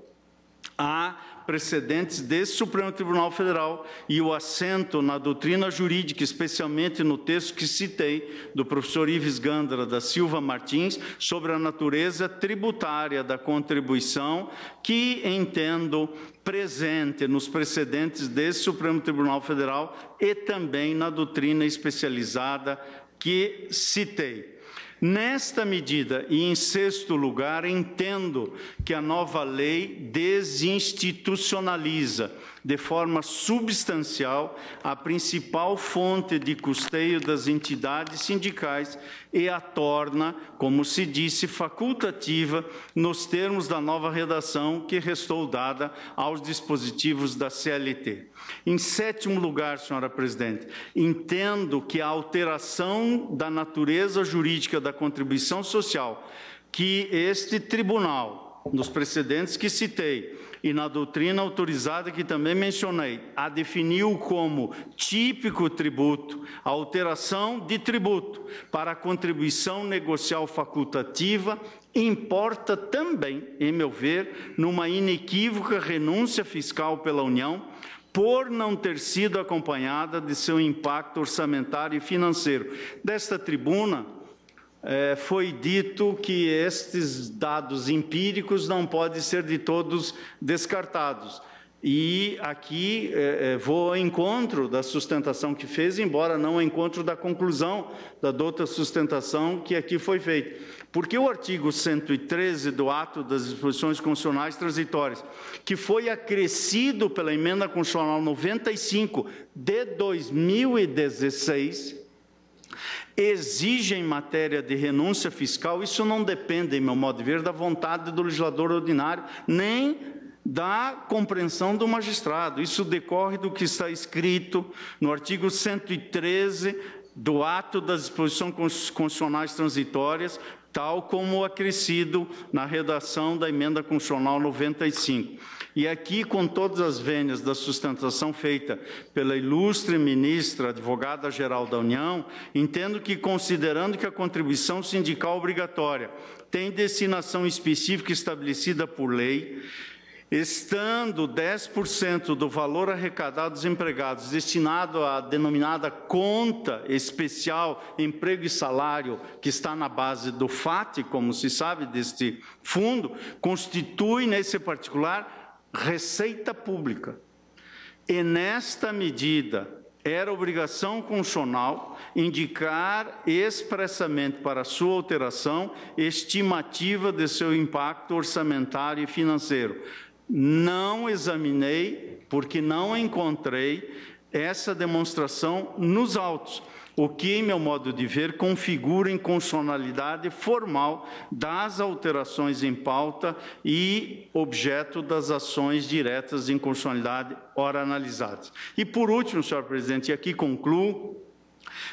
há precedentes desse Supremo Tribunal Federal e o assento na doutrina jurídica, especialmente no texto que citei, do professor Ives Gândara da Silva Martins, sobre a natureza tributária da contribuição, que entendo presente nos precedentes desse Supremo Tribunal Federal e também na doutrina especializada que citei. Nesta medida, e em sexto lugar, entendo que a nova lei desinstitucionaliza de forma substancial a principal fonte de custeio das entidades sindicais e a torna, como se disse, facultativa nos termos da nova redação que restou dada aos dispositivos da CLT. Em sétimo lugar, senhora presidente, entendo que a alteração da natureza jurídica da contribuição social que este tribunal, nos precedentes que citei, e na doutrina autorizada que também mencionei, a definiu como típico tributo, a alteração de tributo para a contribuição negocial facultativa, importa também, em meu ver, numa inequívoca renúncia fiscal pela União, por não ter sido acompanhada de seu impacto orçamentário e financeiro. Desta tribuna, foi dito que estes dados empíricos não podem ser de todos descartados. E aqui vou ao encontro da sustentação que fez, embora não ao encontro da conclusão da outra sustentação que aqui foi feita. Porque o artigo 113 do ato das disposições constitucionais transitórias, que foi acrescido pela emenda constitucional 95 de 2016, exige em matéria de renúncia fiscal, isso não depende, em meu modo de ver, da vontade do legislador ordinário, nem da compreensão do magistrado. Isso decorre do que está escrito no artigo 113 do ato das disposições constitucionais transitórias, tal como acrescido na redação da emenda constitucional 95. E aqui, com todas as vênias da sustentação feita pela ilustre ministra, advogada-geral da União, entendo que, considerando que a contribuição sindical obrigatória tem destinação específica estabelecida por lei, estando 10% do valor arrecadado dos empregados destinado à denominada conta especial emprego e salário, que está na base do FAT, como se sabe, deste fundo, constitui, nesse particular, receita pública. E, nesta medida, era obrigação constitucional indicar expressamente para sua alteração estimativa de seu impacto orçamentário e financeiro. Não examinei, porque não encontrei essa demonstração nos autos, o que, em meu modo de ver, configura inconstitucionalidade formal das alterações em pauta e objeto das ações diretas de inconstitucionalidade ora analisadas. E, por último, senhor presidente, e aqui concluo,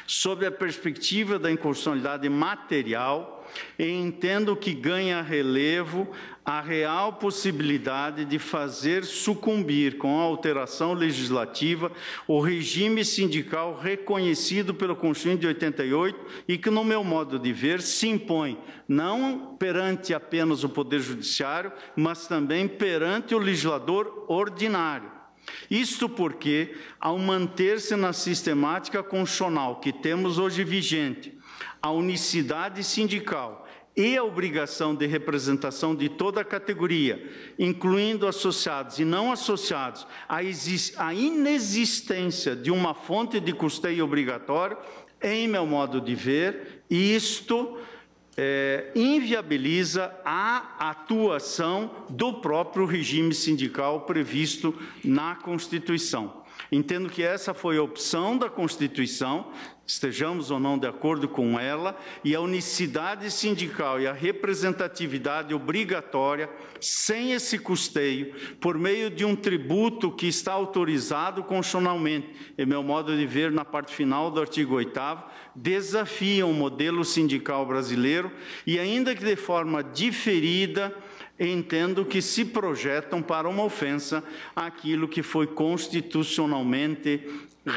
sobre a perspectiva da inconstitucionalidade material, entendo que ganha relevo a real possibilidade de fazer sucumbir, com a alteração legislativa, o regime sindical reconhecido pela Constituição de 88 e que, no meu modo de ver, se impõe não perante apenas o Poder Judiciário, mas também perante o legislador ordinário. Isto porque, ao manter-se na sistemática constitucional que temos hoje vigente, a unicidade sindical e a obrigação de representação de toda a categoria, incluindo associados e não associados, a inexistência de uma fonte de custeio obrigatório, em meu modo de ver, isto inviabiliza a atuação do próprio regime sindical previsto na Constituição. Entendo que essa foi a opção da Constituição, estejamos ou não de acordo com ela, e a unicidade sindical e a representatividade obrigatória, sem esse custeio, por meio de um tributo que está autorizado constitucionalmente, em meu modo de ver, na parte final do artigo 8º, desafiam o modelo sindical brasileiro e, ainda que de forma diferida, entendo que se projetam para uma ofensa àquilo que foi constitucionalmente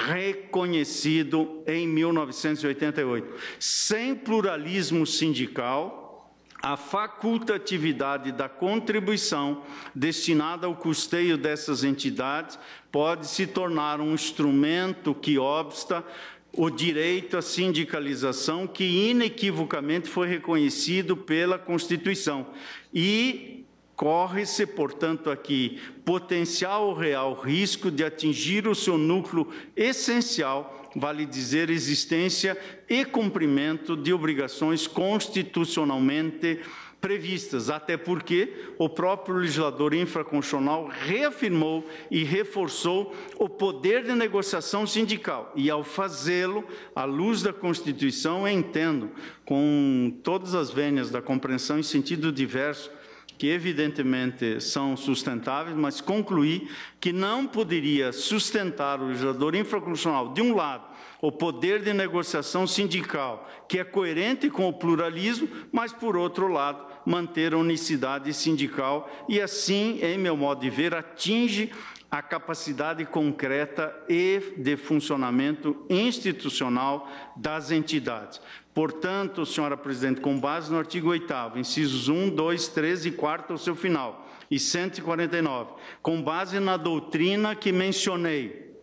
reconhecido em 1988. Sem pluralismo sindical, a facultatividade da contribuição destinada ao custeio dessas entidades pode se tornar um instrumento que obsta o direito à sindicalização, que inequivocamente foi reconhecido pela Constituição. E corre-se, portanto, aqui potencial real risco de atingir o seu núcleo essencial, vale dizer, existência e cumprimento de obrigações constitucionalmente previstas, até porque o próprio legislador infraconstitucional reafirmou e reforçou o poder de negociação sindical. E, ao fazê-lo, à luz da Constituição, entendo, com todas as vênias da compreensão em sentido diverso, que evidentemente são sustentáveis, mas concluí que não poderia sustentar o legislador infraconstitucional, de um lado, o poder de negociação sindical, que é coerente com o pluralismo, mas, por outro lado, manter a unicidade sindical e, assim, em meu modo de ver, atinge a capacidade concreta e de funcionamento institucional das entidades. Portanto, senhora presidente, com base no artigo 8º, incisos 1, 2, 3 e 4 ao seu final, e 149, com base na doutrina que mencionei,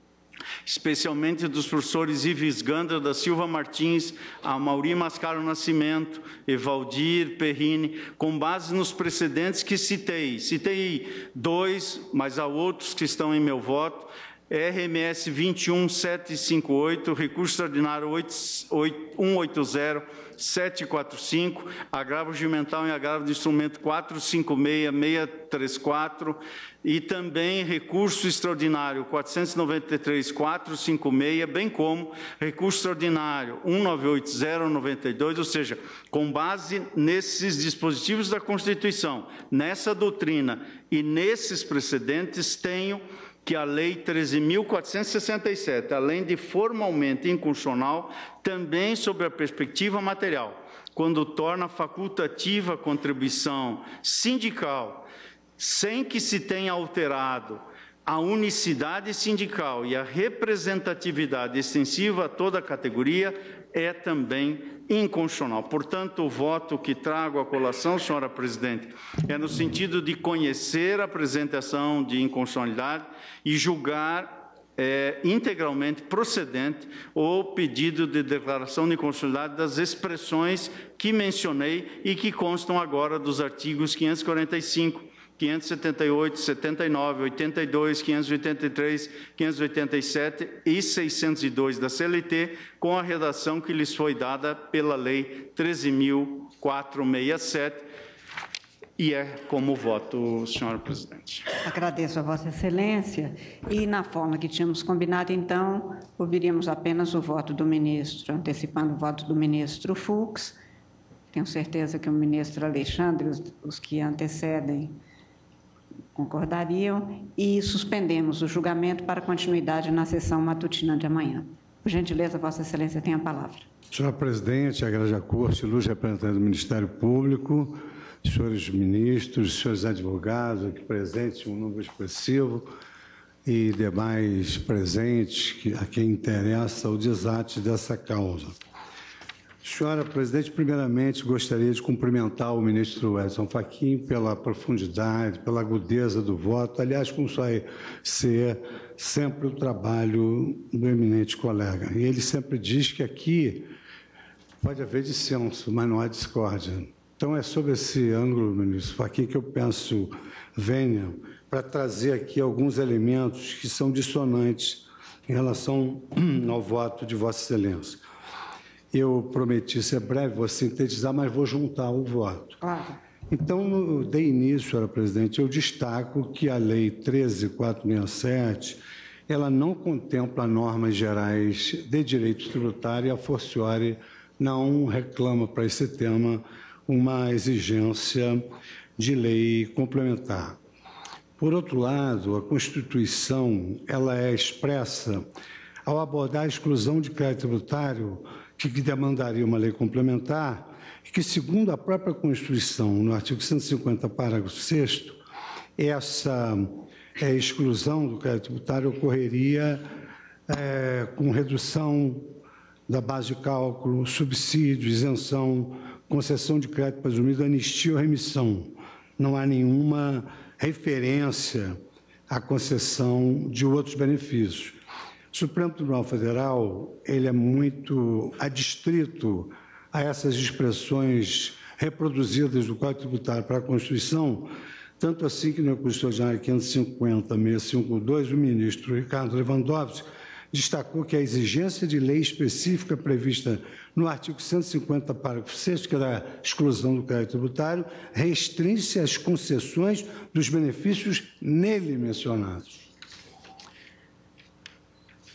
especialmente dos professores Ives Gandra da Silva Martins, Amaury Mascaro Nascimento, Evaldir Perrini, com base nos precedentes que citei. Citei 2, mas há outros que estão em meu voto. RMS 21758, recurso extraordinário 180-745, agravo regimental em agravo de instrumento 456-634 e também recurso extraordinário 493-456, bem como recurso extraordinário 198-092, ou seja, com base nesses dispositivos da Constituição, nessa doutrina e nesses precedentes, tenho que a Lei 13.467, além de formalmente inconstitucional, também sob a perspectiva material, quando torna facultativa a contribuição sindical, sem que se tenha alterado a unicidade sindical e a representatividade extensiva a toda a categoria, é também inconstitucional. Portanto, o voto que trago à colação, senhora presidente, é no sentido de conhecer a apresentação de inconstitucionalidade e julgar integralmente procedente o pedido de declaração de inconstitucionalidade das expressões que mencionei e que constam agora dos artigos 545, 578, 79, 82, 583, 587 e 602 da CLT, com a redação que lhes foi dada pela Lei 13.467, e é como voto, senhora presidente. Agradeço a Vossa Excelência. E, na forma que tínhamos combinado, então, ouviríamos apenas o voto do ministro, antecipando o voto do ministro Fux. Tenho certeza que o ministro Alexandre, os que antecedem, concordariam, e suspendemos o julgamento para continuidade na sessão matutina de amanhã. Por gentileza, Vossa Excelência tem a palavra. Senhora presidente, Agraja Corte, luz representante do Ministério Público, senhores ministros, senhores advogados aqui presentes, um número expressivo, e demais presentes a quem interessa o desate dessa causa. Senhora presidente, primeiramente gostaria de cumprimentar o ministro Edson Fachin pela profundidade, pela agudeza do voto, aliás, como vai ser sempre o trabalho do eminente colega. E ele sempre diz que aqui pode haver dissenso, mas não há discórdia. Então, é sobre esse ângulo, ministro Fachin, que eu penso venha para trazer aqui alguns elementos que são dissonantes em relação ao voto de Vossa Excelência. Eu prometi ser breve, vou sintetizar, mas vou juntar o voto. Claro. Então, de início, senhora presidente, eu destaco que a Lei 13.467, ela não contempla normas gerais de direito tributário e, a fortiori, não reclama para esse tema uma exigência de lei complementar. Por outro lado, a Constituição ela é expressa ao abordar a exclusão de crédito tributário que demandaria uma lei complementar, e que, segundo a própria Constituição, no artigo 150, parágrafo 6º, essa exclusão do crédito tributário ocorreria com redução da base de cálculo, subsídio, isenção, concessão de crédito presumido, anistia ou remissão. Não há nenhuma referência à concessão de outros benefícios. O Supremo Tribunal Federal ele é muito adstrito a essas expressões reproduzidas do Código Tributário para a Constituição, tanto assim que no Constituição Ordinária 550-652, o ministro Ricardo Lewandowski destacou que a exigência de lei específica prevista no artigo 150, parágrafo 6º, que era a exclusão do crédito tributário, restringe-se às concessões dos benefícios nele mencionados.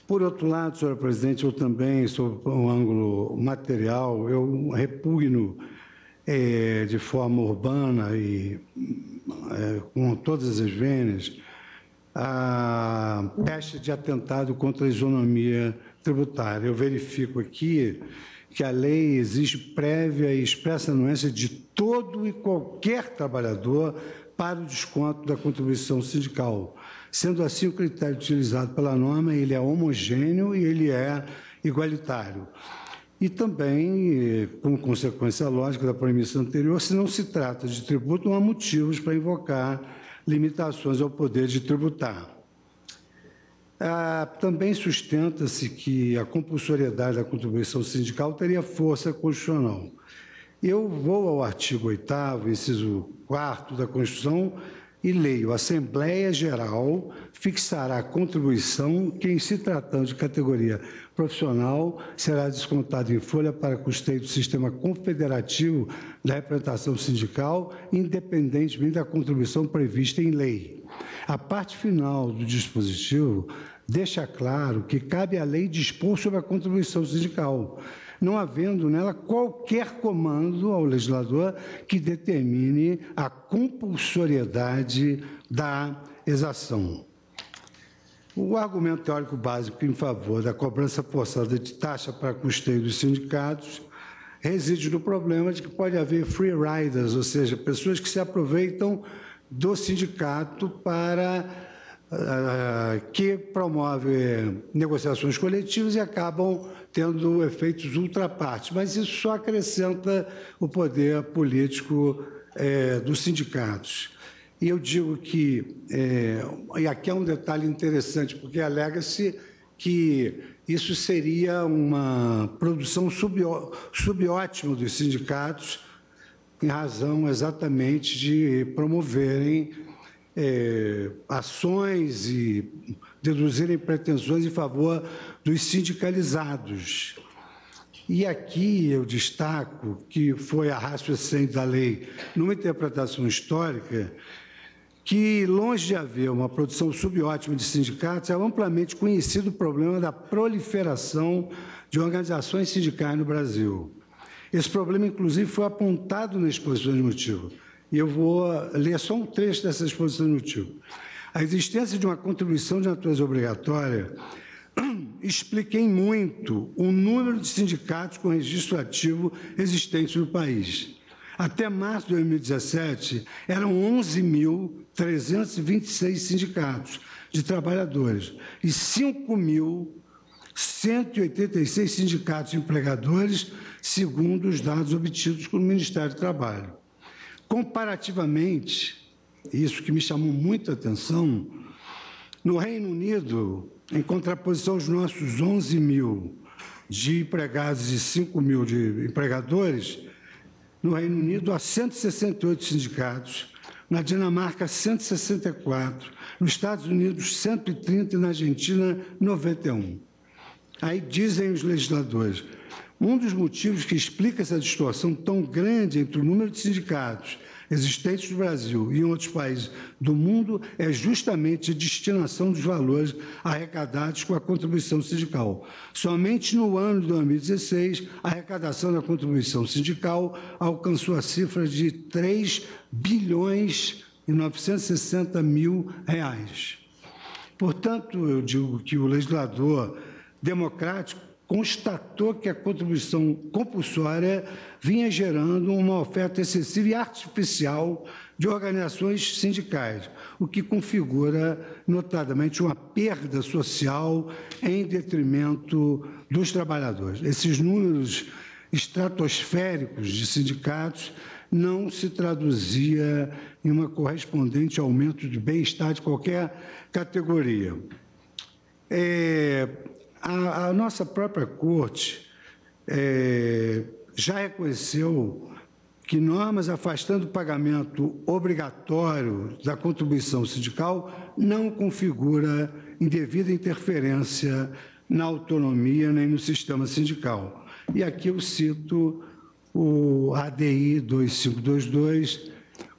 Por outro lado, senhora presidente, eu também, sob um ângulo material, eu repugno de forma urbana e com todas as vênias a peste de atentado contra a isonomia tributária. Eu verifico aqui que a lei exige prévia e expressa anuência de todo e qualquer trabalhador para o desconto da contribuição sindical. Sendo assim, o critério utilizado pela norma ele é homogêneo e ele é igualitário. E também, como consequência lógica da premissa anterior, se não se trata de tributo, não há motivos para invocar limitações ao poder de tributar. Também sustenta-se que a compulsoriedade da contribuição sindical teria força constitucional. Eu vou ao artigo 8º, inciso 4º da Constituição, e leio: a Assembleia Geral fixará a contribuição que, em se tratando de categoria profissional, será descontada em folha para custeio do sistema confederativo da representação sindical, independentemente da contribuição prevista em lei. A parte final do dispositivo deixa claro que cabe à lei dispor sobre a contribuição sindical, não havendo nela qualquer comando ao legislador que determine a compulsoriedade da exação. O argumento teórico básico em favor da cobrança forçada de taxa para custeio dos sindicatos reside no problema de que pode haver free riders, ou seja, pessoas que se aproveitam do sindicato para que promove negociações coletivas e acabam tendo efeitos ultrapartes. Mas isso só acrescenta o poder político dos sindicatos. E eu digo que, e aqui é um detalhe interessante, porque alega-se que isso seria uma produção subótima dos sindicatos, em razão exatamente de promoverem ações e deduzirem pretensões em favor dos sindicalizados. E aqui eu destaco que foi a ratio essência da lei, numa interpretação histórica, que, longe de haver uma produção subótima de sindicatos, é amplamente conhecido o problema da proliferação de organizações sindicais no Brasil. Esse problema, inclusive, foi apontado na exposição de motivo. E eu vou ler só um trecho dessa exposição de motivo. A existência de uma contribuição de natureza obrigatória explica em muito o número de sindicatos com registro ativo existentes no país. Até março de 2017, eram 11.326 sindicatos de trabalhadores e 5.186 sindicatos de empregadores, segundo os dados obtidos pelo Ministério do Trabalho. Comparativamente, isso que me chamou muita atenção, no Reino Unido, em contraposição aos nossos 11.000 de empregados e 5.000 de empregadores, no Reino Unido há 168 sindicatos, na Dinamarca 164, nos Estados Unidos 130 e na Argentina 91. Aí dizem os legisladores, um dos motivos que explica essa distorção tão grande entre o número de sindicatos existentes no Brasil e em outros países do mundo é justamente a destinação dos valores arrecadados com a contribuição sindical. Somente no ano de 2016, a arrecadação da contribuição sindical alcançou a cifra de R$ 3.960.000. Portanto, eu digo que o legislador democrático constatou que a contribuição compulsória vinha gerando uma oferta excessiva e artificial de organizações sindicais, o que configura, notadamente, uma perda social em detrimento dos trabalhadores. Esses números estratosféricos de sindicatos não se traduzia em um correspondente aumento de bem-estar de qualquer categoria. A nossa própria Corte já reconheceu que normas afastando o pagamento obrigatório da contribuição sindical não configura indevida interferência na autonomia nem no sistema sindical. E aqui eu cito o ADI 2522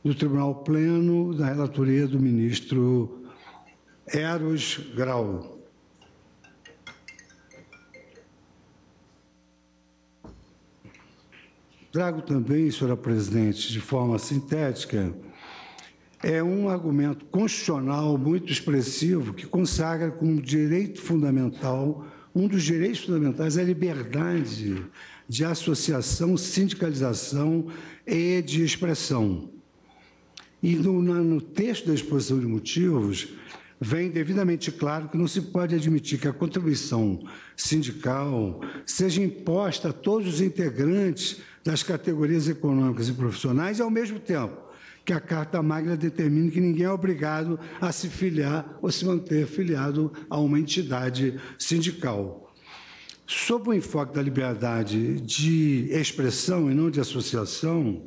do Tribunal Pleno, da relatoria do ministro Eros Grau. Trago também, senhora presidente, de forma sintética, um argumento constitucional muito expressivo que consagra como direito fundamental, um dos direitos fundamentais, a liberdade de associação, sindicalização e de expressão. E no texto da exposição de motivos, vem devidamente claro que não se pode admitir que a contribuição sindical seja imposta a todos os integrantes das categorias econômicas e profissionais, e, ao mesmo tempo, que a Carta Magna determina que ninguém é obrigado a se filiar ou se manter filiado a uma entidade sindical. Sob o enfoque da liberdade de expressão e não de associação,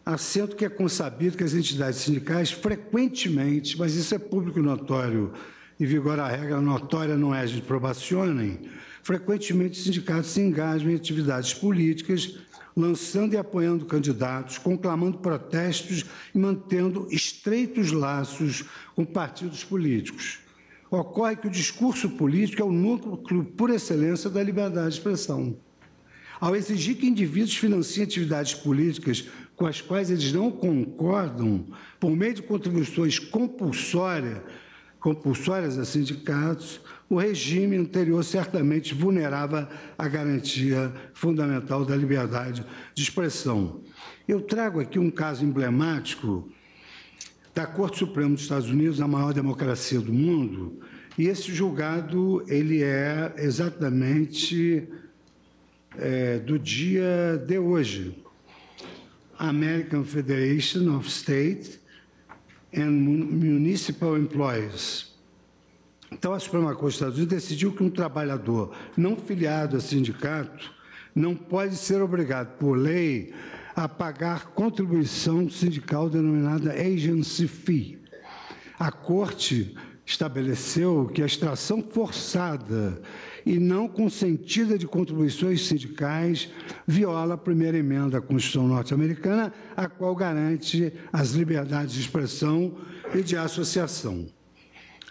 assento que é consabido que as entidades sindicais frequentemente, mas isso é público e notório, e vigora a regra notória não é a gente probacionem, frequentemente os sindicatos se engajam em atividades políticas, lançando e apoiando candidatos, conclamando protestos e mantendo estreitos laços com partidos políticos. Ocorre que o discurso político é o núcleo por excelência da liberdade de expressão. Ao exigir que indivíduos financiem atividades políticas com as quais eles não concordam, por meio de contribuições compulsórias a sindicatos, o regime anterior certamente vulnerava a garantia fundamental da liberdade de expressão. Eu trago aqui um caso emblemático da Corte Suprema dos Estados Unidos, a maior democracia do mundo, e esse julgado ele é exatamente do dia de hoje. American Federation of State and Municipal Employees. Então, a Suprema Corte dos Estados Unidos decidiu que um trabalhador não filiado a sindicato não pode ser obrigado, por lei, a pagar contribuição sindical denominada agency fee. A Corte estabeleceu que a extração forçada e não consentida de contribuições sindicais viola a primeira emenda da Constituição norte-americana, a qual garante as liberdades de expressão e de associação.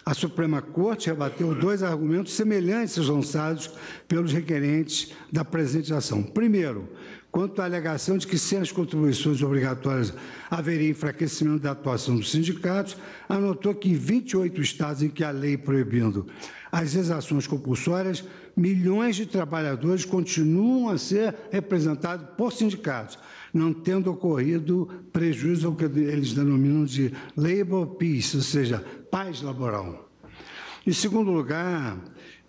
A Suprema Corte rebateu dois argumentos semelhantes aos lançados pelos requerentes da presente ação. Primeiro, quanto à alegação de que, sem as contribuições obrigatórias, haveria enfraquecimento da atuação dos sindicatos, anotou que em 28 estados em que a lei proibindo as exações compulsórias, milhões de trabalhadores continuam a ser representados por sindicatos, não tendo ocorrido prejuízo ao que eles denominam de labor peace, ou seja, paz laboral. Em segundo lugar,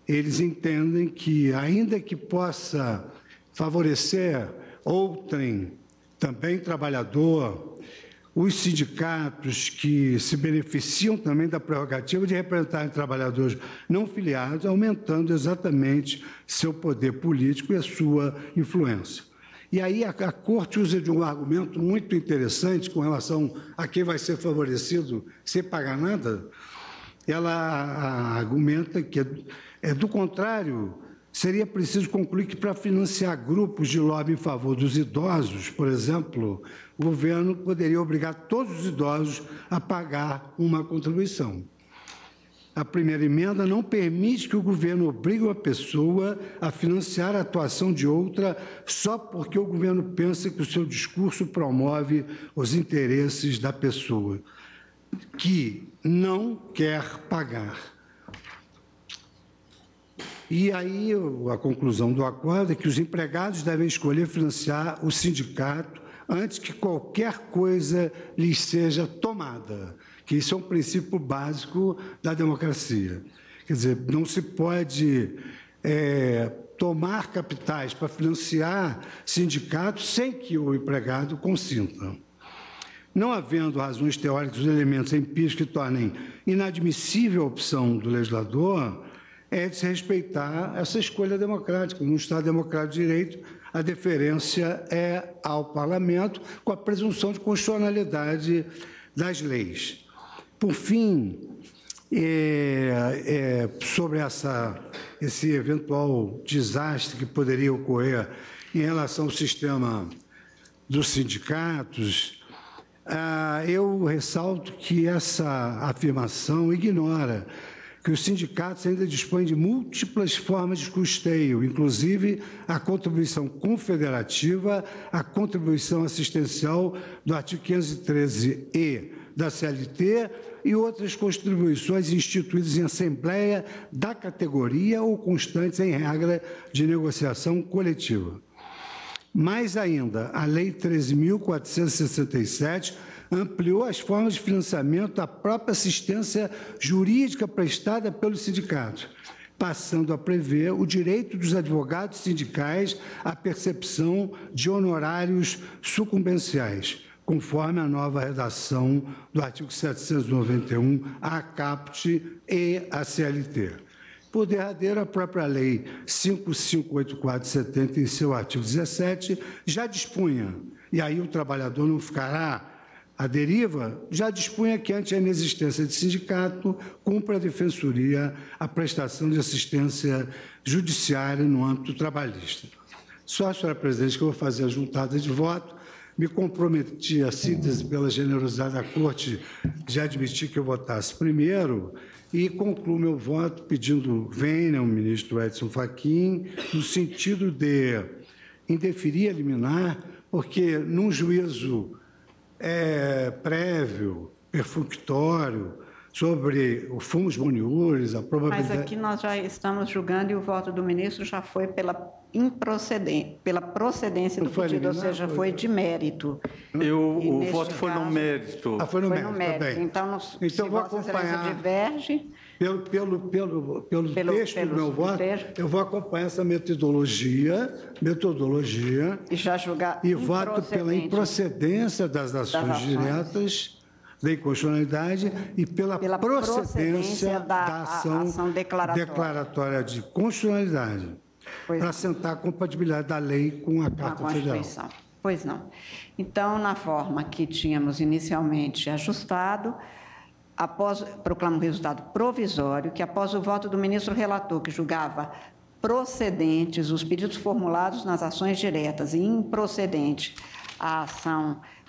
eles entendem que, ainda que possa favorecer outrem, também trabalhador, os sindicatos que se beneficiam também da prerrogativa de representarem trabalhadores não filiados, aumentando exatamente seu poder político e a sua influência. E aí a Corte usa de um argumento muito interessante com relação a quem vai ser favorecido sem pagar nada. Ela argumenta que, do contrário, seria preciso concluir que, para financiar grupos de lobby em favor dos idosos, por exemplo, o governo poderia obrigar todos os idosos a pagar uma contribuição. A primeira emenda não permite que o governo obrigue uma pessoa a financiar a atuação de outra só porque o governo pensa que o seu discurso promove os interesses da pessoa que não quer pagar. E aí a conclusão do acordo é que os empregados devem escolher financiar o sindicato antes que qualquer coisa lhes seja tomada, que isso é um princípio básico da democracia. Quer dizer, não se pode tomar capitais para financiar sindicatos sem que o empregado consinta. Não havendo razões teóricas ou elementos empíricos que tornem inadmissível a opção do legislador, é de se respeitar essa escolha democrática. No Estado democrático de direito, a deferência é ao parlamento, com a presunção de constitucionalidade das leis. Por fim, sobre esse eventual desastre que poderia ocorrer em relação ao sistema dos sindicatos, eu ressalto que essa afirmação ignora que os sindicatos ainda dispõem de múltiplas formas de custeio, inclusive a contribuição confederativa, a contribuição assistencial do artigo 513-E da CLT e outras contribuições instituídas em assembleia da categoria ou constantes em regra de negociação coletiva. Mais ainda, a Lei 13.467 ampliou as formas de financiamento da própria assistência jurídica prestada pelos sindicatos, passando a prever o direito dos advogados sindicais à percepção de honorários sucumbenciais. conforme a nova redação do artigo 791, a CAPT e a CLT. Por derradeiro, a própria Lei 5584/70, em seu artigo 17, já dispunha, e aí o trabalhador não ficará à deriva, já dispunha que, ante a inexistência de sindicato, cumpre a Defensoria a prestação de assistência judiciária no âmbito trabalhista. Só, senhora presidente, que eu vou fazer a juntada de voto. Me comprometi à síntese pela generosidade da Corte de admitir que eu votasse primeiro e concluo meu voto pedindo vênia ao ministro Edson Fachin, no sentido de indeferir a liminar, porque num juízo prévio, perfunctório, sobre o fumus boniuris, a probabilidade... Mas aqui nós já estamos julgando e o voto do ministro já foi pela procedência do pedido, ou seja, foi de mérito. O voto foi no mérito. Foi no mérito, mérito. Tá bem. Então, então vou acompanhar... diverge... Pelo texto do meu voto, eu vou acompanhar essa metodologia e já julgar e voto pela improcedência das ações diretas da inconstitucionalidade e pela procedência da ação declaratória de constitucionalidade, para assentar a compatibilidade da lei com a Carta Federal. Pois não. Então, na forma que tínhamos inicialmente ajustado, proclamo o resultado provisório, que após o voto do ministro relator, que julgava procedentes os pedidos formulados nas ações diretas e improcedente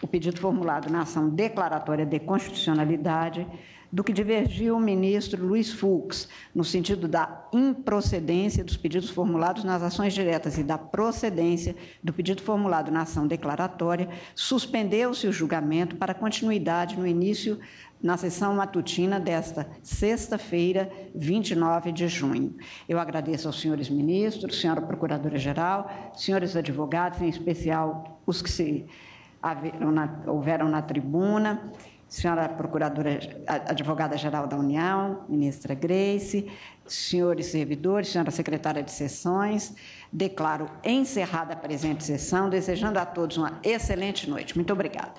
o pedido formulado na ação declaratória de constitucionalidade, do que divergiu o ministro Luiz Fux, no sentido da improcedência dos pedidos formulados nas ações diretas e da procedência do pedido formulado na ação declaratória, suspendeu-se o julgamento para continuidade no início na sessão matutina desta sexta-feira, 29 de junho. Eu agradeço aos senhores ministros, senhora Procuradora-Geral, senhores advogados, em especial os que houveram na tribuna, senhora Procuradora, Advogada-Geral da União, ministra Grace, senhores servidores, senhora Secretária de Sessões, declaro encerrada a presente sessão, desejando a todos uma excelente noite. Muito obrigada.